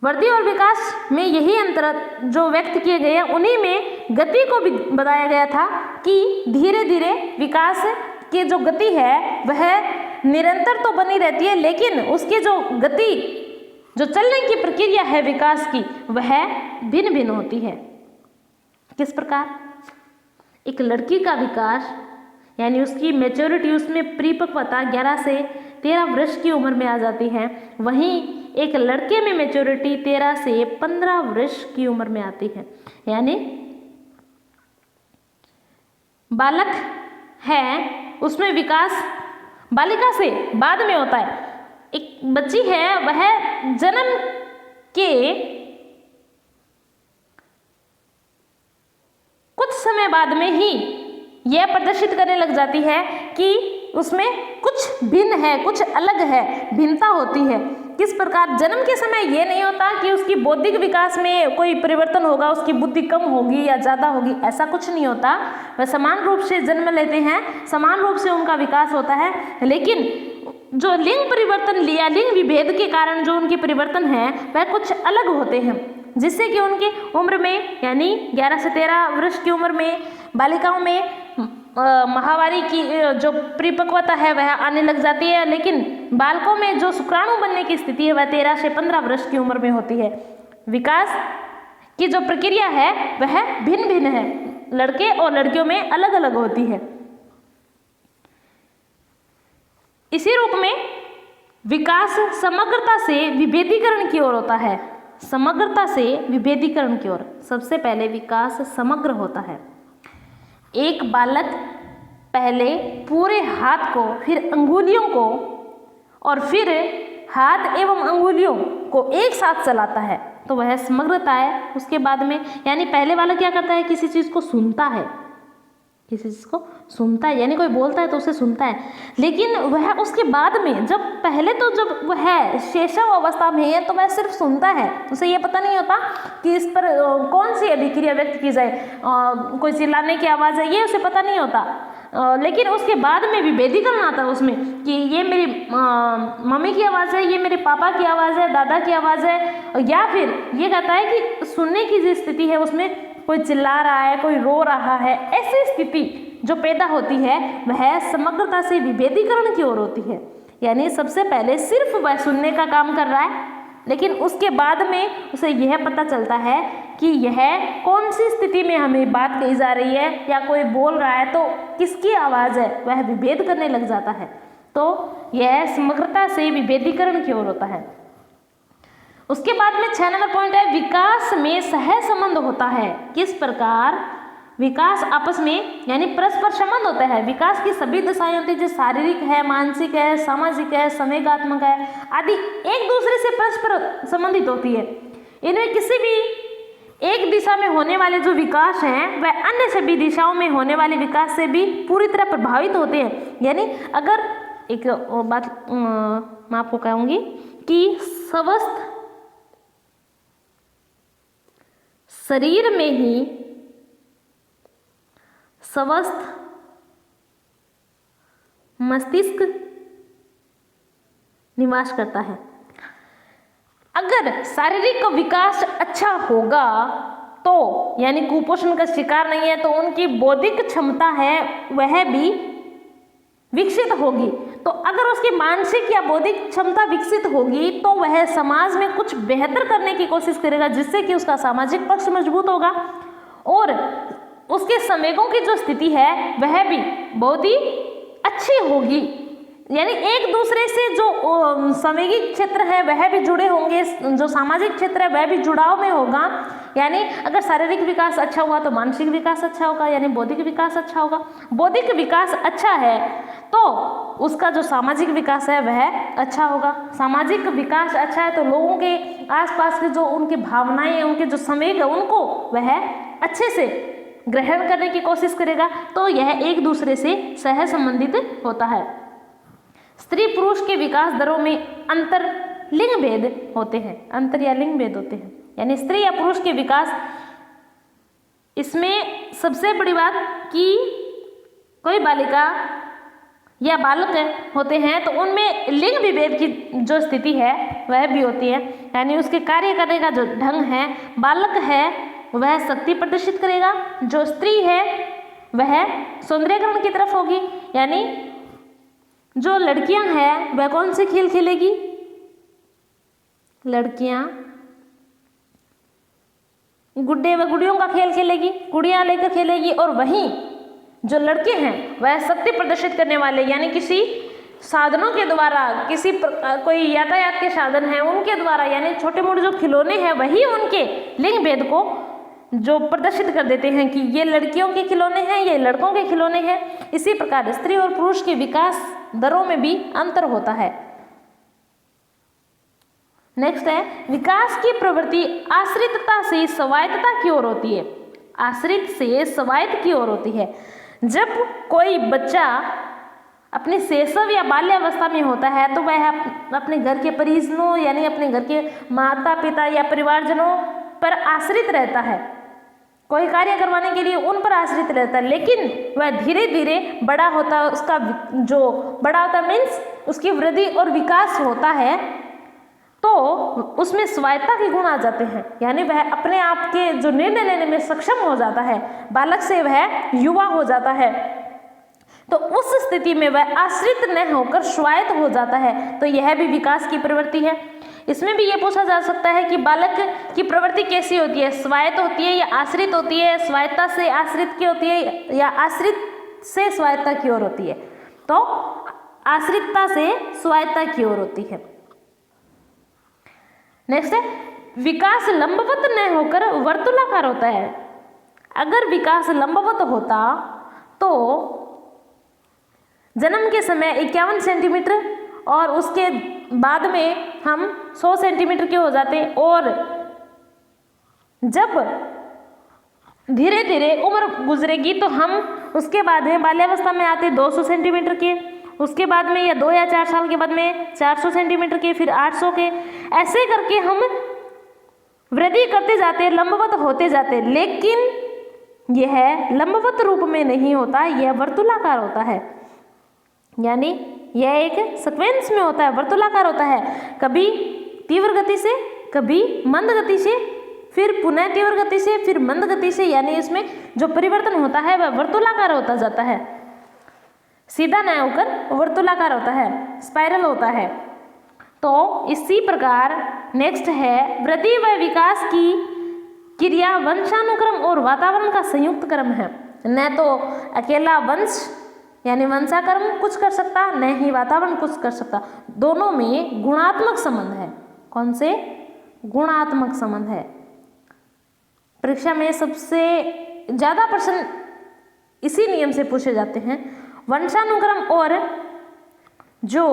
वृद्धि और विकास में यही अंतर जो व्यक्त किए गए हैं, उन्हीं में गति को भी बताया गया था कि धीरे धीरे विकास की जो गति है वह निरंतर तो बनी रहती है, लेकिन उसकी जो गति, जो चलने की प्रक्रिया है विकास की, वह भिन्न भिन्न होती है। किस प्रकार? एक लड़की का विकास यानी उसकी मैच्योरिटी, उसमें परिपक्वता 11 से 13 वर्ष की उम्र में आ जाती है, वहीं एक लड़के में मैच्योरिटी 13 से 15 वर्ष की उम्र में आती है। यानी बालक है उसमें विकास बालिका से बाद में होता है। एक बच्ची है वह जन्म के कुछ समय बाद में ही यह प्रदर्शित करने लग जाती है कि उसमें कुछ भिन्न है, कुछ अलग है, भिन्नता होती है। किस प्रकार? जन्म के समय यह नहीं होता कि उसकी बौद्धिक विकास में कोई परिवर्तन होगा, उसकी बुद्धि कम होगी या ज़्यादा होगी, ऐसा कुछ नहीं होता। वह समान रूप से जन्म लेते हैं, समान रूप से उनका विकास होता है, लेकिन जो लिंग परिवर्तन लिया, लिंग विभेद के कारण जो उनके परिवर्तन है वह कुछ अलग होते हैं, जिससे कि उनकी उम्र में यानी 11 से 13 वर्ष की उम्र में बालिकाओं में माहवारी की जो परिपक्वता है वह आने लग जाती है, लेकिन बालकों में जो शुक्राणु बनने की स्थिति है वह 13 से 15 वर्ष की उम्र में होती है। विकास की जो प्रक्रिया है वह भिन्न भिन्न है, लड़के और लड़कियों में अलग अलग होती है। इसी रूप में विकास समग्रता से विभेदीकरण की ओर होता है। समग्रता से विभेदीकरण की ओर सबसे पहले विकास समग्र होता है। एक बालक पहले पूरे हाथ को, फिर अंगुलियों को और फिर हाथ एवं अंगुलियों को एक साथ चलाता है, तो वह समग्रता है। उसके बाद में यानी पहले वाला क्या करता है, किसी चीज़ को सुनता है, किसी चीज़ को सुनता है, यानी कोई बोलता है तो उसे सुनता है, लेकिन वह उसके बाद में जब पहले तो जब वह शैशव अवस्था में है तो वह सिर्फ सुनता है, उसे ये पता नहीं होता कि इस पर कौन सी अभिक्रिया व्यक्त की जाए, कोई चिल्लाने की आवाज़ है, ये उसे पता नहीं होता। लेकिन उसके बाद में विभेदीकरण आता है उसमें कि ये मेरी मम्मी की आवाज़ है, ये मेरे पापा की आवाज़ है, दादा की आवाज़ है, या फिर ये कहता है कि सुनने की जो स्थिति है उसमें कोई चिल्ला रहा है, कोई रो रहा है, ऐसी स्थिति जो पैदा होती है वह समग्रता से विभेदीकरण की ओर होती है। यानी सबसे पहले सिर्फ वह सुनने का काम कर रहा है, लेकिन उसके बाद में उसे यह पता चलता है कि यह कौन सी स्थिति में हमें बात कही जा रही है या कोई बोल रहा है तो किसकी आवाज़ है, वह विभेद करने लग जाता है। तो यह समग्रता से विभेदीकरण की ओर होता है। उसके बाद में 6 नंबर पॉइंट है, विकास में सह संबंध होता है। किस प्रकार विकास आपस में यानी परस्पर संबंध होता है। विकास की सभी दशाएं होती है जो शारीरिक है, मानसिक है, सामाजिक है, संवेगात्मक है आदि, एक दूसरे से परस्पर संबंधित होती है। इनमें किसी भी एक दिशा में होने वाले जो विकास हैं वह अन्य सभी दिशाओं में होने वाले विकास से भी पूरी तरह प्रभावित होते हैं। यानी अगर एक बात मैं आपको कहूँगी कि स्वस्थ शरीर में ही स्वस्थ मस्तिष्क निवास करता है। अगर शारीरिक विकास अच्छा होगा तो यानी कुपोषण का शिकार नहीं है तो उनकी बौद्धिक क्षमता है वह भी विकसित होगी। तो अगर उसकी मानसिक या बौद्धिक क्षमता विकसित होगी तो वह समाज में कुछ बेहतर करने की कोशिश करेगा, जिससे कि उसका सामाजिक पक्ष मजबूत होगा और उसके संवेगों की जो स्थिति है वह भी बहुत ही अच्छी होगी। यानी एक दूसरे से जो संवेगी क्षेत्र है वह भी जुड़े होंगे, जो सामाजिक क्षेत्र है वह भी जुड़ाव में होगा। यानी अगर शारीरिक विकास अच्छा हुआ तो मानसिक विकास अच्छा होगा, यानी बौद्धिक विकास अच्छा होगा। बौद्धिक विकास अच्छा है तो उसका जो सामाजिक विकास है वह अच्छा होगा। सामाजिक विकास अच्छा है तो लोगों के आसपास के जो उनकी भावनाएं हैं, उनके जो संवेग है उनको वह अच्छे से ग्रहण करने की कोशिश करेगा। तो यह एक दूसरे से सह संबंधित होता है। स्त्री पुरुष के विकास दरों में अंतर लिंग भेद होते हैं, अंतर या लिंग भेद होते हैं। यानी स्त्री या पुरुष के विकास, इसमें सबसे बड़ी बात कि कोई बालिका या बालक होते हैं तो उनमें लिंग विभेद की जो स्थिति है वह भी होती है। यानी उसके कार्य करने का जो ढंग है, बालक है वह शक्ति प्रदर्शित करेगा, जो स्त्री है वह सौंदर्यीकरण की तरफ होगी। यानी जो लड़कियां हैं वह कौन से खेल खेलेगी, लड़कियां गुड्डे व गुड़ियों का खेल खेलेगी, गुड़ियां लेकर खेलेगी। और वहीं जो लड़के हैं वह शक्ति प्रदर्शित करने वाले, यानी किसी साधनों के द्वारा, किसी कोई यातायात के साधन हैं उनके द्वारा, यानी छोटे मोटे जो खिलौने हैं वही उनके लिंग भेद को जो प्रदर्शित कर देते हैं कि ये लड़कियों के खिलौने हैं, ये लड़कों के खिलौने हैं। इसी प्रकार स्त्री और पुरुष के विकास दरों में भी अंतर होता है। नेक्स्ट है, विकास की प्रवृत्ति आश्रितता से स्वायत्तता की ओर होती है। आश्रित से स्वायत्त की ओर होती है। जब कोई बच्चा अपने शैशव या बाल्यावस्था में होता है तो वह अपने घर के परिजनों यानी अपने घर के माता पिता या परिवारजनों पर आश्रित रहता है, कोई कार्य करवाने के लिए उन पर आश्रित रहता है। लेकिन वह धीरे धीरे बड़ा होता है, उसका जो बड़ा होता है मीन्स उसकी वृद्धि और विकास होता है तो उसमें स्वायत्तता के गुण आ जाते हैं। यानी वह अपने आप के जो निर्णय लेने में सक्षम हो जाता है, बालक से वह युवा हो जाता है। तो उस स्थिति में वह आश्रित न होकर स्वायत्त हो जाता है। तो यह भी विकास की प्रवृत्ति है। इसमें भी ये पूछा जा सकता है कि बालक की प्रवृत्ति कैसी होती है, स्वायत्त होती है या आश्रित होती है, स्वायत्तता से आश्रित की होती है या आश्रित से स्वायत्तता की ओर होती है। तो आश्रितता से स्वायत्तता की ओर होती है। नेक्स्ट है, विकास लंबवत न होकर वर्तुलाकार होता है। अगर विकास लंबवत होता तो जन्म के समय 51 सेंटीमीटर और उसके बाद में हम 100 सेंटीमीटर के हो जाते, और जब धीरे धीरे उम्र गुजरेगी तो हम उसके बाद में बाल्यावस्था में आते 200 सेंटीमीटर के, उसके बाद में या 2 या 4 साल के बाद में 400 सेंटीमीटर के, फिर 800 के, ऐसे करके हम वृद्धि करते जाते, लंबवत होते जाते। लेकिन यह लंबवत रूप में नहीं होता, यह वर्तुलाकार होता है। यानी यह एक सीक्वेंस में होता है, वर्तुलाकार होता है, कभी तीव्र गति से, कभी मंद गति से, फिर पुनः तीव्र गति से, फिर मंद गति से। यानी इसमें जो परिवर्तन होता है वह वर्तुलाकार होता जाता है, सीधा न होकर वर्तुलाकार होता है, स्पाइरल होता है। तो इसी प्रकार नेक्स्ट है, वृद्धि व विकास की क्रिया वंशानुक्रम और वातावरण का संयुक्त क्रम है। न तो अकेला वंश यानी वंशाक्रम कुछ कर सकता, न ही वातावरण कुछ कर सकता, दोनों में गुणात्मक संबंध है। कौन से? गुणात्मक संबंध है। परीक्षा में सबसे ज्यादा प्रश्न इसी नियम से पूछे जाते हैं। वंशानुक्रम और जो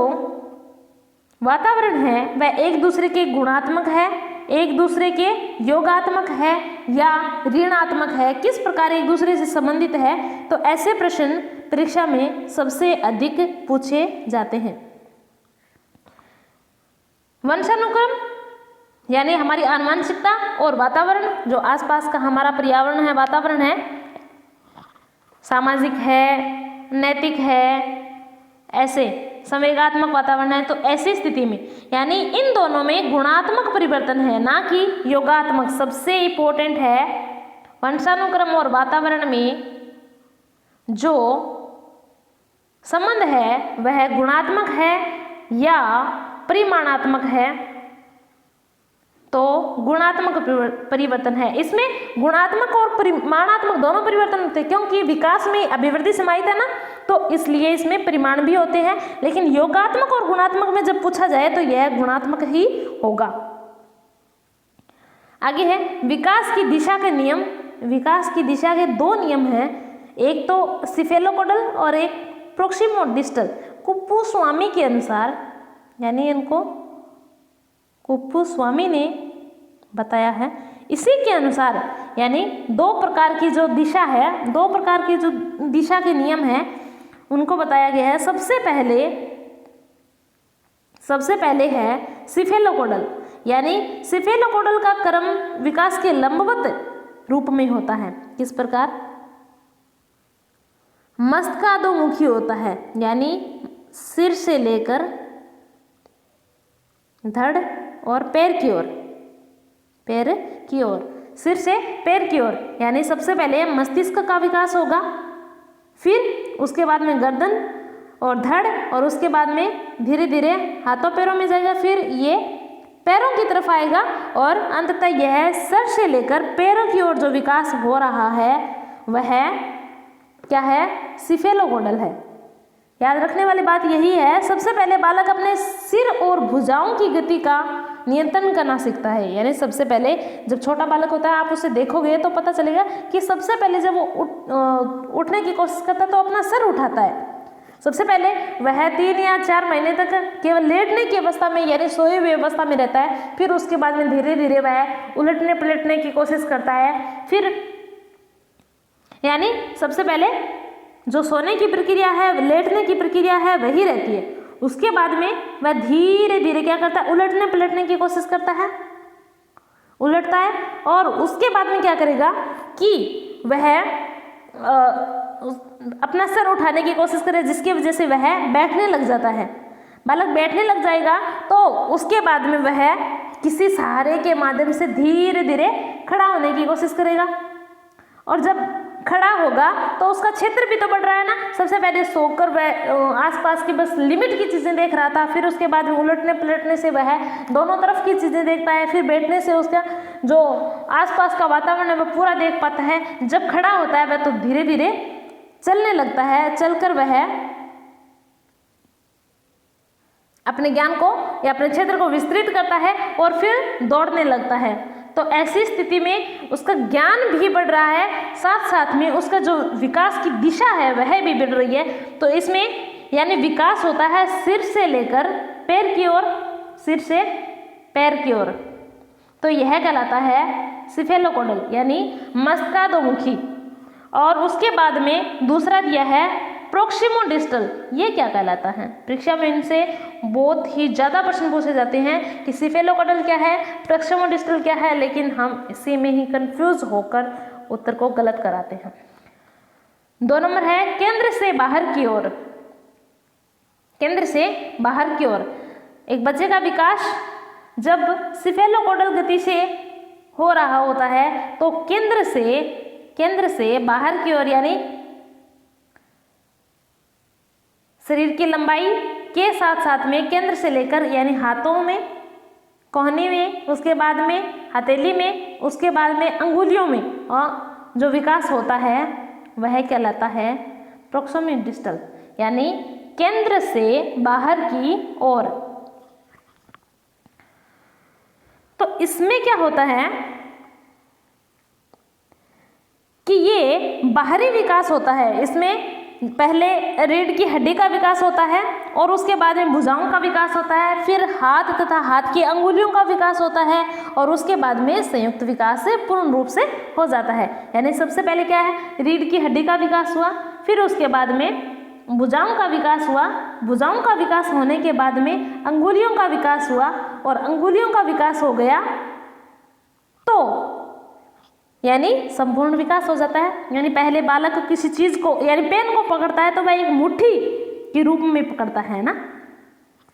वातावरण है वह एक दूसरे के गुणात्मक है, एक दूसरे के योगात्मक है या ऋणात्मक है, किस प्रकार एक दूसरे से संबंधित है। तो ऐसे प्रश्न परीक्षा में सबसे अधिक पूछे जाते हैं। वंशानुक्रम यानी हमारी आनुवंशिकता और वातावरण, जो आसपास का हमारा पर्यावरण है, वातावरण है, सामाजिक है, नैतिक है, ऐसे संवेगात्मक वातावरण है। तो ऐसी स्थिति में यानी इन दोनों में गुणात्मक परिवर्तन है, ना कि योगात्मक। सबसे इंपॉर्टेंट है वंशानुक्रम और वातावरण में जो संबंध है वह गुणात्मक है या परिमाणात्मक है। तो गुणात्मक परिवर्तन है, इसमें गुणात्मक और परिमाणात्मक दोनों परिवर्तन होते हैं, क्योंकि विकास में अभिवृद्धि समाहित है ना, तो इसलिए इसमें परिमाण भी होते हैं। लेकिन योगात्मक और गुणात्मक में जब पूछा जाए तो यह गुणात्मक ही होगा। आगे है विकास की दिशा के नियम। विकास की दिशा के दो नियम हैं, एक तो सिफेलोपोडल और एक प्रोक्सिमोडिस्टल। कुप्पुस्वामी के अनुसार, यानी इनको कुप्पुस्वामी ने बताया है, इसी के अनुसार यानी दो प्रकार की जो दिशा है, दो प्रकार की जो दिशा के नियम हैं उनको बताया गया है। सबसे पहले है सिफेलोपोडल, यानी सिफेलोपोडल का क्रम विकास के लंबवत रूप में होता है। किस प्रकार? मस्तकाधोमुखी होता है, यानी सिर से लेकर धड़ और पैर की ओर, सिर से पैर की ओर। यानी सबसे पहले मस्तिष्क का विकास होगा, फिर उसके बाद में गर्दन और धड़, और उसके बाद में धीरे धीरे हाथों पैरों में जाएगा, फिर ये पैरों की तरफ आएगा, और अंततः यह सर से लेकर पैरों की ओर जो विकास हो रहा है वह क्या है? सिफेलोपोडल है। याद रखने वाली बात यही है, सबसे पहले बालक अपने सिर और भुजाओं की गति का नियंत्रण करना सीखता है। यानी सबसे पहले जब छोटा बालक होता है, आप उसे देखोगे तो पता चलेगा कि सबसे पहले जब वो उठने की कोशिश करता है तो अपना सर उठाता है। सबसे पहले वह 3 या 4 महीने तक केवल लेटने की अवस्था में यानी सोए हुए अवस्था में रहता है, फिर उसके बाद में धीरे धीरे वह उलटने पलटने की कोशिश करता है। फिर यानी सबसे पहले जो सोने की प्रक्रिया है, लेटने की प्रक्रिया है, वही रहती है। उसके बाद में वह धीरे धीरे क्या करता है? उलटने पलटने की कोशिश करता है, उलटता है, और उसके बाद में क्या करेगा कि वह अपना सर उठाने की कोशिश करे, जिसकी वजह से वह बैठने लग जाता है। बालक बैठने लग जाएगा तो उसके बाद में वह किसी सहारे के माध्यम से धीरे धीरे खड़ा होने की कोशिश करेगा, और जब खड़ा होगा तो उसका क्षेत्र भी तो बढ़ रहा है ना। सबसे पहले सोकर वह आसपास की बस लिमिट की चीज़ें देख रहा था, फिर उसके बाद में उलटने पलटने से वह दोनों तरफ की चीज़ें देखता है, फिर बैठने से उसका जो आसपास का वातावरण है वह पूरा देख पाता है। जब खड़ा होता है वह तो धीरे धीरे चलने लगता है, चलकर वह अपने ज्ञान को या अपने क्षेत्र को विस्तृत करता है और फिर दौड़ने लगता है। तो ऐसी स्थिति में उसका ज्ञान भी बढ़ रहा है, साथ साथ में उसका जो विकास की दिशा है वह भी बढ़ रही है। तो इसमें यानी विकास होता है सिर से लेकर पैर की ओर, सिर से पैर की ओर। तो यह कहलाता है सिफेलोपोडल यानी मस्तकाधोमुखी। और उसके बाद में दूसरा दिया है प्रोक्सिमोडिस्टल। ये क्या कहलाता है? परीक्षा में इनसे बहुत ही ज़्यादा प्रश्न पूछे जाते हैं कि सिफेलोपोडल क्या है, प्रोक्सिमोडिस्टल क्या है, लेकिन हम इसी में ही कंफ्यूज होकर उत्तर को गलत कराते हैं। 2 नंबर है केंद्र से बाहर की ओर। केंद्र से बाहर की ओर एक बच्चे का विकास जब सिफेलोपोडल गति से हो रहा होता है तो केंद्र से बाहर की ओर यानी शरीर की लंबाई के साथ साथ में केंद्र से लेकर यानी हाथों में, कोहनी में, उसके बाद में हथेली में, उसके बाद में अंगुलियों में और जो विकास होता है वह कहलाता है प्रोक्सिमल डिस्टल यानी केंद्र से बाहर की ओर। तो इसमें क्या होता है कि ये बाहरी विकास होता है। इसमें पहले रीढ़ की हड्डी का विकास होता है और उसके बाद में भुजाओं का विकास होता है, फिर हाथ तथा हाथ की अंगुलियों का विकास होता है और उसके बाद में संयुक्त विकास से पूर्ण रूप से हो जाता है। यानी सबसे पहले क्या है, रीढ़ की हड्डी का विकास हुआ, फिर उसके बाद में भुजाओं का विकास हुआ, भुजाओं का विकास होने के बाद में अंगुलियों का विकास हुआ और अंगुलियों का विकास हो गया तो यानी संपूर्ण विकास हो जाता है। यानी पहले बालक किसी चीज को यानी पेन को पकड़ता है तो वह एक मुट्ठी के रूप में पकड़ता है ना,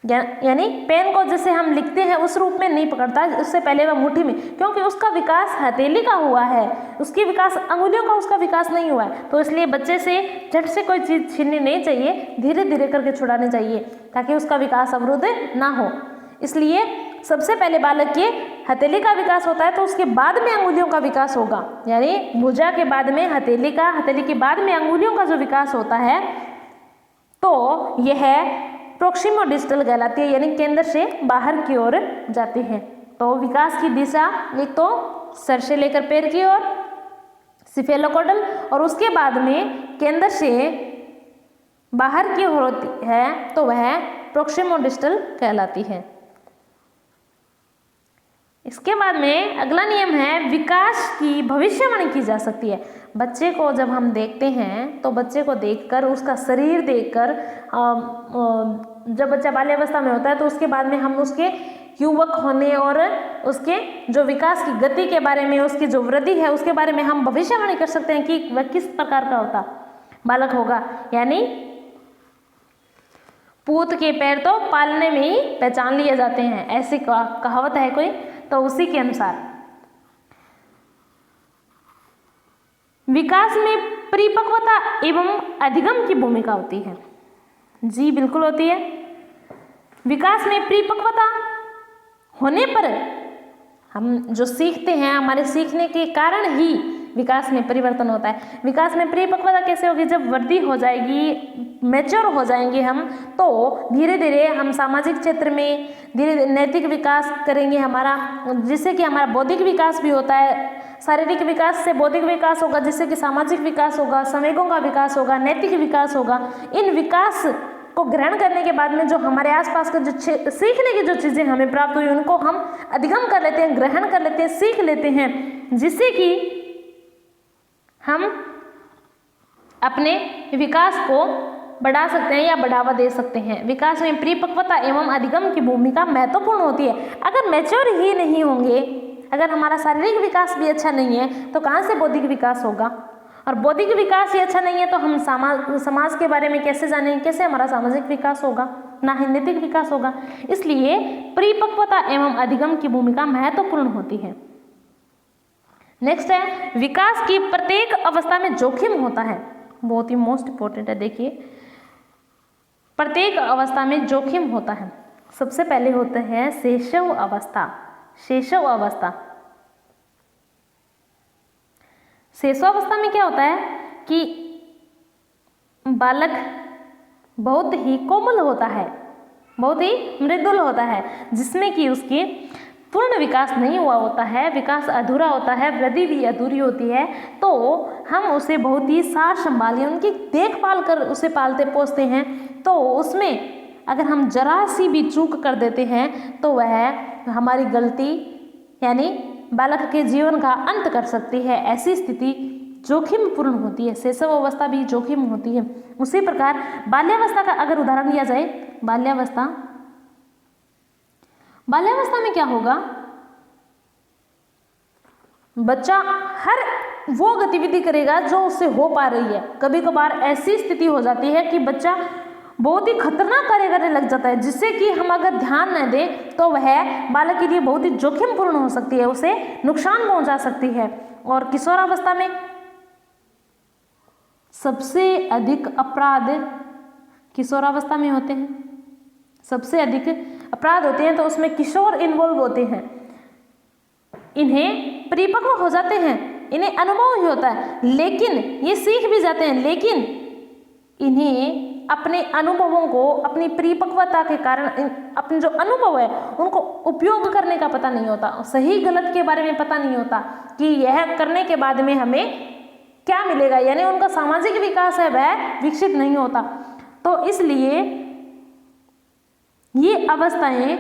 यानी पेन को जैसे हम लिखते हैं उस रूप में नहीं पकड़ता, उससे पहले वह मुट्ठी में, क्योंकि उसका विकास हथेली का हुआ है, उसकी विकास अंगुलियों का उसका विकास नहीं हुआ है। तो इसलिए बच्चे से झट से कोई चीज छीननी नहीं चाहिए, धीरे धीरे करके छुड़ानी चाहिए ताकि उसका विकास अवरुद्ध ना हो। इसलिए सबसे पहले बालक के हथेली का विकास होता है तो उसके बाद में अंगुलियों का विकास होगा, यानी भुजा के बाद में हथेली का, हथेली के बाद में अंगुलियों का जो विकास होता है तो यह प्रोक्सिमो डिस्टल कहलाती है, यानी केंद्र से बाहर की ओर जाती है। तो विकास की दिशा एक तो सर से लेकर पैर की ओर सिफेलोपोडल और उसके बाद में केंद्र से बाहर की ओर होती है तो वह प्रोक्सिमो डिस्टल कहलाती है। इसके बाद में अगला नियम है विकास की भविष्यवाणी की जा सकती है। बच्चे को जब हम देखते हैं तो बच्चे को देखकर, उसका शरीर देखकर, जब बच्चा बाल्यावस्था में होता है तो उसके बाद में हम उसके युवक होने और उसके जो विकास की गति के बारे में, उसकी जो वृद्धि है उसके बारे में हम भविष्यवाणी कर सकते हैं कि वह किस प्रकार का होता बालक होगा। यानी पूत के पैर तो पालने में ही पहचान लिए जाते हैं, ऐसी कहावत है कोई, तो उसी के अनुसार विकास में परिपक्वता एवं अधिगम की भूमिका होती है। जी बिल्कुल होती है। विकास में परिपक्वता होने पर हम जो सीखते हैं, हमारे सीखने के कारण ही विकास में परिवर्तन होता है। विकास में परिपक्वता कैसे होगी, जब वृद्धि हो जाएगी, मैच्योर हो जाएंगे हम, तो धीरे धीरे हम सामाजिक क्षेत्र में धीरे धीरे नैतिक विकास करेंगे हमारा, जिससे कि हमारा बौद्धिक विकास भी होता है। शारीरिक विकास से बौद्धिक विकास होगा, जिससे कि सामाजिक विकास होगा, संवेगों का विकास होगा, नैतिक विकास होगा। इन विकास को ग्रहण करने के बाद में जो हमारे आसपास के जो सीखने की जो चीज़ें हमें प्राप्त हुई उनको हम अधिगम कर लेते हैं, ग्रहण कर लेते हैं, सीख लेते हैं, जिससे कि हम अपने विकास को बढ़ा सकते हैं या बढ़ावा दे सकते हैं। विकास में परिपक्वता एवं अधिगम की भूमिका महत्वपूर्ण होती है। अगर मैच्योर ही नहीं होंगे, अगर हमारा शारीरिक विकास भी अच्छा नहीं है तो कहाँ से बौद्धिक विकास होगा, और बौद्धिक विकास ही अच्छा नहीं है तो हम समाज के बारे में कैसे जानेंगे, कैसे हमारा सामाजिक विकास होगा, ना ही नैतिक विकास होगा। इसलिए परिपक्वता एवं अधिगम की भूमिका महत्वपूर्ण होती है। नेक्स्ट है विकास की प्रत्येक अवस्था में जोखिम होता है, बहुत ही मोस्ट इंपॉर्टेंट है। देखिए, प्रत्येक अवस्था में जोखिम होता है। सबसे पहले होते हैं शैशव अवस्था। शैशव अवस्था, शैशव अवस्था में क्या होता है कि बालक बहुत ही कोमल होता है, बहुत ही मृदुल होता है, जिसमें कि उसके पूर्ण विकास नहीं हुआ होता है, विकास अधूरा होता है, वृद्धि भी अधूरी होती है। तो हम उसे बहुत ही सार संभालिए उनकी देखभाल कर उसे पालते पोसते हैं। तो उसमें अगर हम जरा सी भी चूक कर देते हैं तो वह हमारी गलती यानी बालक के जीवन का अंत कर सकती है। ऐसी स्थिति जोखिमपूर्ण होती है। शैशव अवस्था भी जोखिम होती है। उसी प्रकार बाल्यावस्था का अगर उदाहरण लिया जाए, बाल्यावस्था में क्या होगा, बच्चा हर वो गतिविधि करेगा जो उससे हो पा रही है। कभी कभार ऐसी स्थिति हो जाती है कि बच्चा बहुत ही खतरनाक कार्य करने लग जाता है, जिससे कि हम अगर ध्यान न दें तो वह बालक के लिए बहुत ही जोखिमपूर्ण हो सकती है, उसे नुकसान पहुंचा सकती है। और किशोरावस्था में सबसे अधिक अपराध किशोरावस्था में होते हैं, सबसे अधिक अपराध होते हैं, तो उसमें किशोर इन्वॉल्व होते हैं। इन्हें परिपक्व हो जाते हैं, इन्हें अनुभव ही होता है, लेकिन ये सीख भी जाते हैं, लेकिन इन्हें अपने अनुभवों को, अपनी परिपक्वता के कारण अपने जो अनुभव है उनको उपयोग करने का पता नहीं होता, सही गलत के बारे में पता नहीं होता कि यह करने के बाद में हमें क्या मिलेगा, यानी उनका सामाजिक विकास है वह विकसित नहीं होता। तो इसलिए ये अवस्थाएं,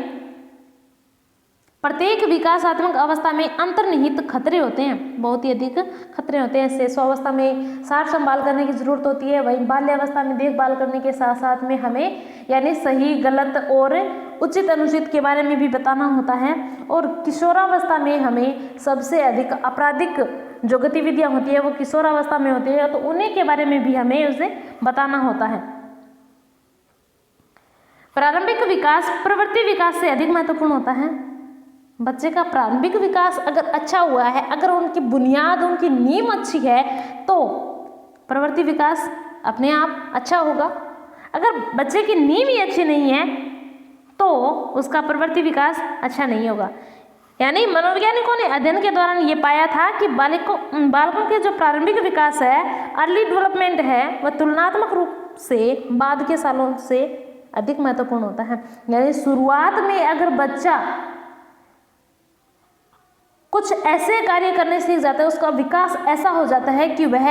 प्रत्येक विकासात्मक अवस्था में अंतर्निहित खतरे होते हैं, बहुत ही अधिक खतरे होते हैं। शिशुअवस्था में सार संभाल करने की जरूरत होती है, वहीं बाल्यावस्था में देखभाल करने के साथ साथ में हमें यानी सही गलत और उचित अनुचित के बारे में भी बताना होता है। और किशोरावस्था में हमें सबसे अधिक आपराधिक जो गतिविधियां होती है वो किशोरावस्था में होती है, तो उन्हीं के बारे में भी हमें उसे बताना होता है। प्रारंभिक विकास प्रवृत्ति विकास से अधिक महत्वपूर्ण होता है। बच्चे का प्रारंभिक विकास अगर अच्छा हुआ है, अगर उनकी बुनियाद, उनकी नींव अच्छी है, तो प्रवृत्ति विकास अपने आप अच्छा होगा। अगर बच्चे की नींव ही अच्छी नहीं है तो उसका प्रवृत्ति विकास अच्छा नहीं होगा। यानी मनोवैज्ञानिकों ने अध्ययन के दौरान ये पाया था कि बालकों के जो प्रारंभिक विकास है, अर्ली डेवलपमेंट है, वह तुलनात्मक रूप से बाद के सालों से अधिक महत्वपूर्ण होता है। यानी शुरुआत में अगर बच्चा कुछ ऐसे कार्य करने सीख जाता है, उसका विकास ऐसा हो जाता है कि वह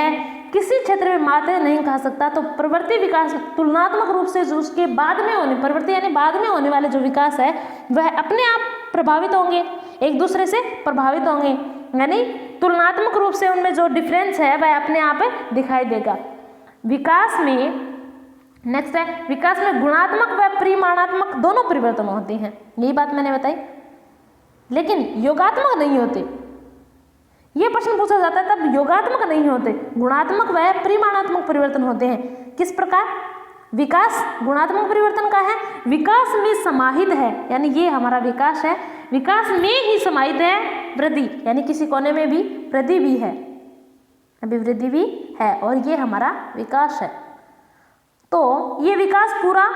किसी क्षेत्र में माते नहीं खा सकता, तो प्रवृत्ति विकास तुलनात्मक रूप से जो उसके बाद में होने, प्रवृत्ति यानी बाद में होने वाले जो विकास है वह अपने आप प्रभावित होंगे, एक दूसरे से प्रभावित होंगे, यानी तुलनात्मक रूप से उनमें जो डिफरेंस है वह अपने आप दिखाई देगा। विकास में नेक्स्ट है, विकास में गुणात्मक व परिमाणात्मक दोनों परिवर्तन होते हैं, यही बात मैंने बताई, लेकिन योगात्मक नहीं होते। ये प्रश्न पूछा जाता है तब योगात्मक नहीं होते, गुणात्मक व परिमाणात्मक परिवर्तन होते हैं। किस प्रकार? विकास गुणात्मक परिवर्तन का है, विकास में समाहित है, यानी ये हमारा विकास है, विकास में ही समाहित है वृद्धि, यानी किसी कोने में भी वृद्धि भी है, अभिवृद्धि भी है, और ये हमारा विकास है। तो ये विकास पूरा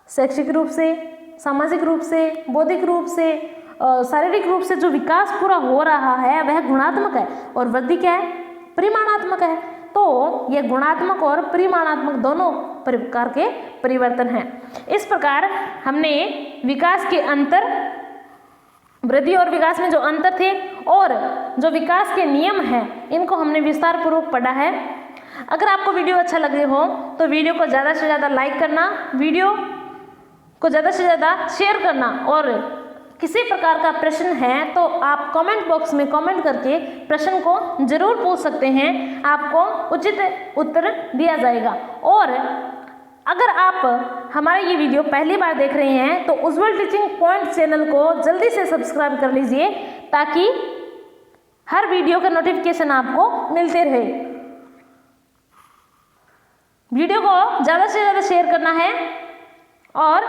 शैक्षिक रूप से, सामाजिक रूप से, बौद्धिक रूप से, शारीरिक रूप से जो विकास पूरा हो रहा है वह गुणात्मक है, और वृद्धि क्या है? परिमाणात्मक है। तो ये गुणात्मक और परिमाणात्मक दोनों प्रकार के परिवर्तन हैं। इस प्रकार हमने विकास के अंतर, वृद्धि और विकास में जो अंतर थे और जो विकास के नियम हैं, इनको हमने विस्तार पूर्वक पढ़ा है। अगर आपको वीडियो अच्छा लगे हो तो वीडियो को ज़्यादा से ज़्यादा लाइक करना, वीडियो को ज़्यादा से ज़्यादा शेयर करना, और किसी प्रकार का प्रश्न है तो आप कमेंट बॉक्स में कमेंट करके प्रश्न को जरूर पूछ सकते हैं, आपको उचित उत्तर दिया जाएगा। और अगर आप हमारा ये वीडियो पहली बार देख रहे हैं तो उज्ज्वल टीचिंग पॉइंट चैनल को जल्दी से सब्सक्राइब कर लीजिए, ताकि हर वीडियो का नोटिफिकेशन आपको मिलते रहे। वीडियो को ज़्यादा से ज़्यादा शेयर करना है और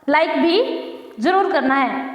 लाइक भी जरूर करना है।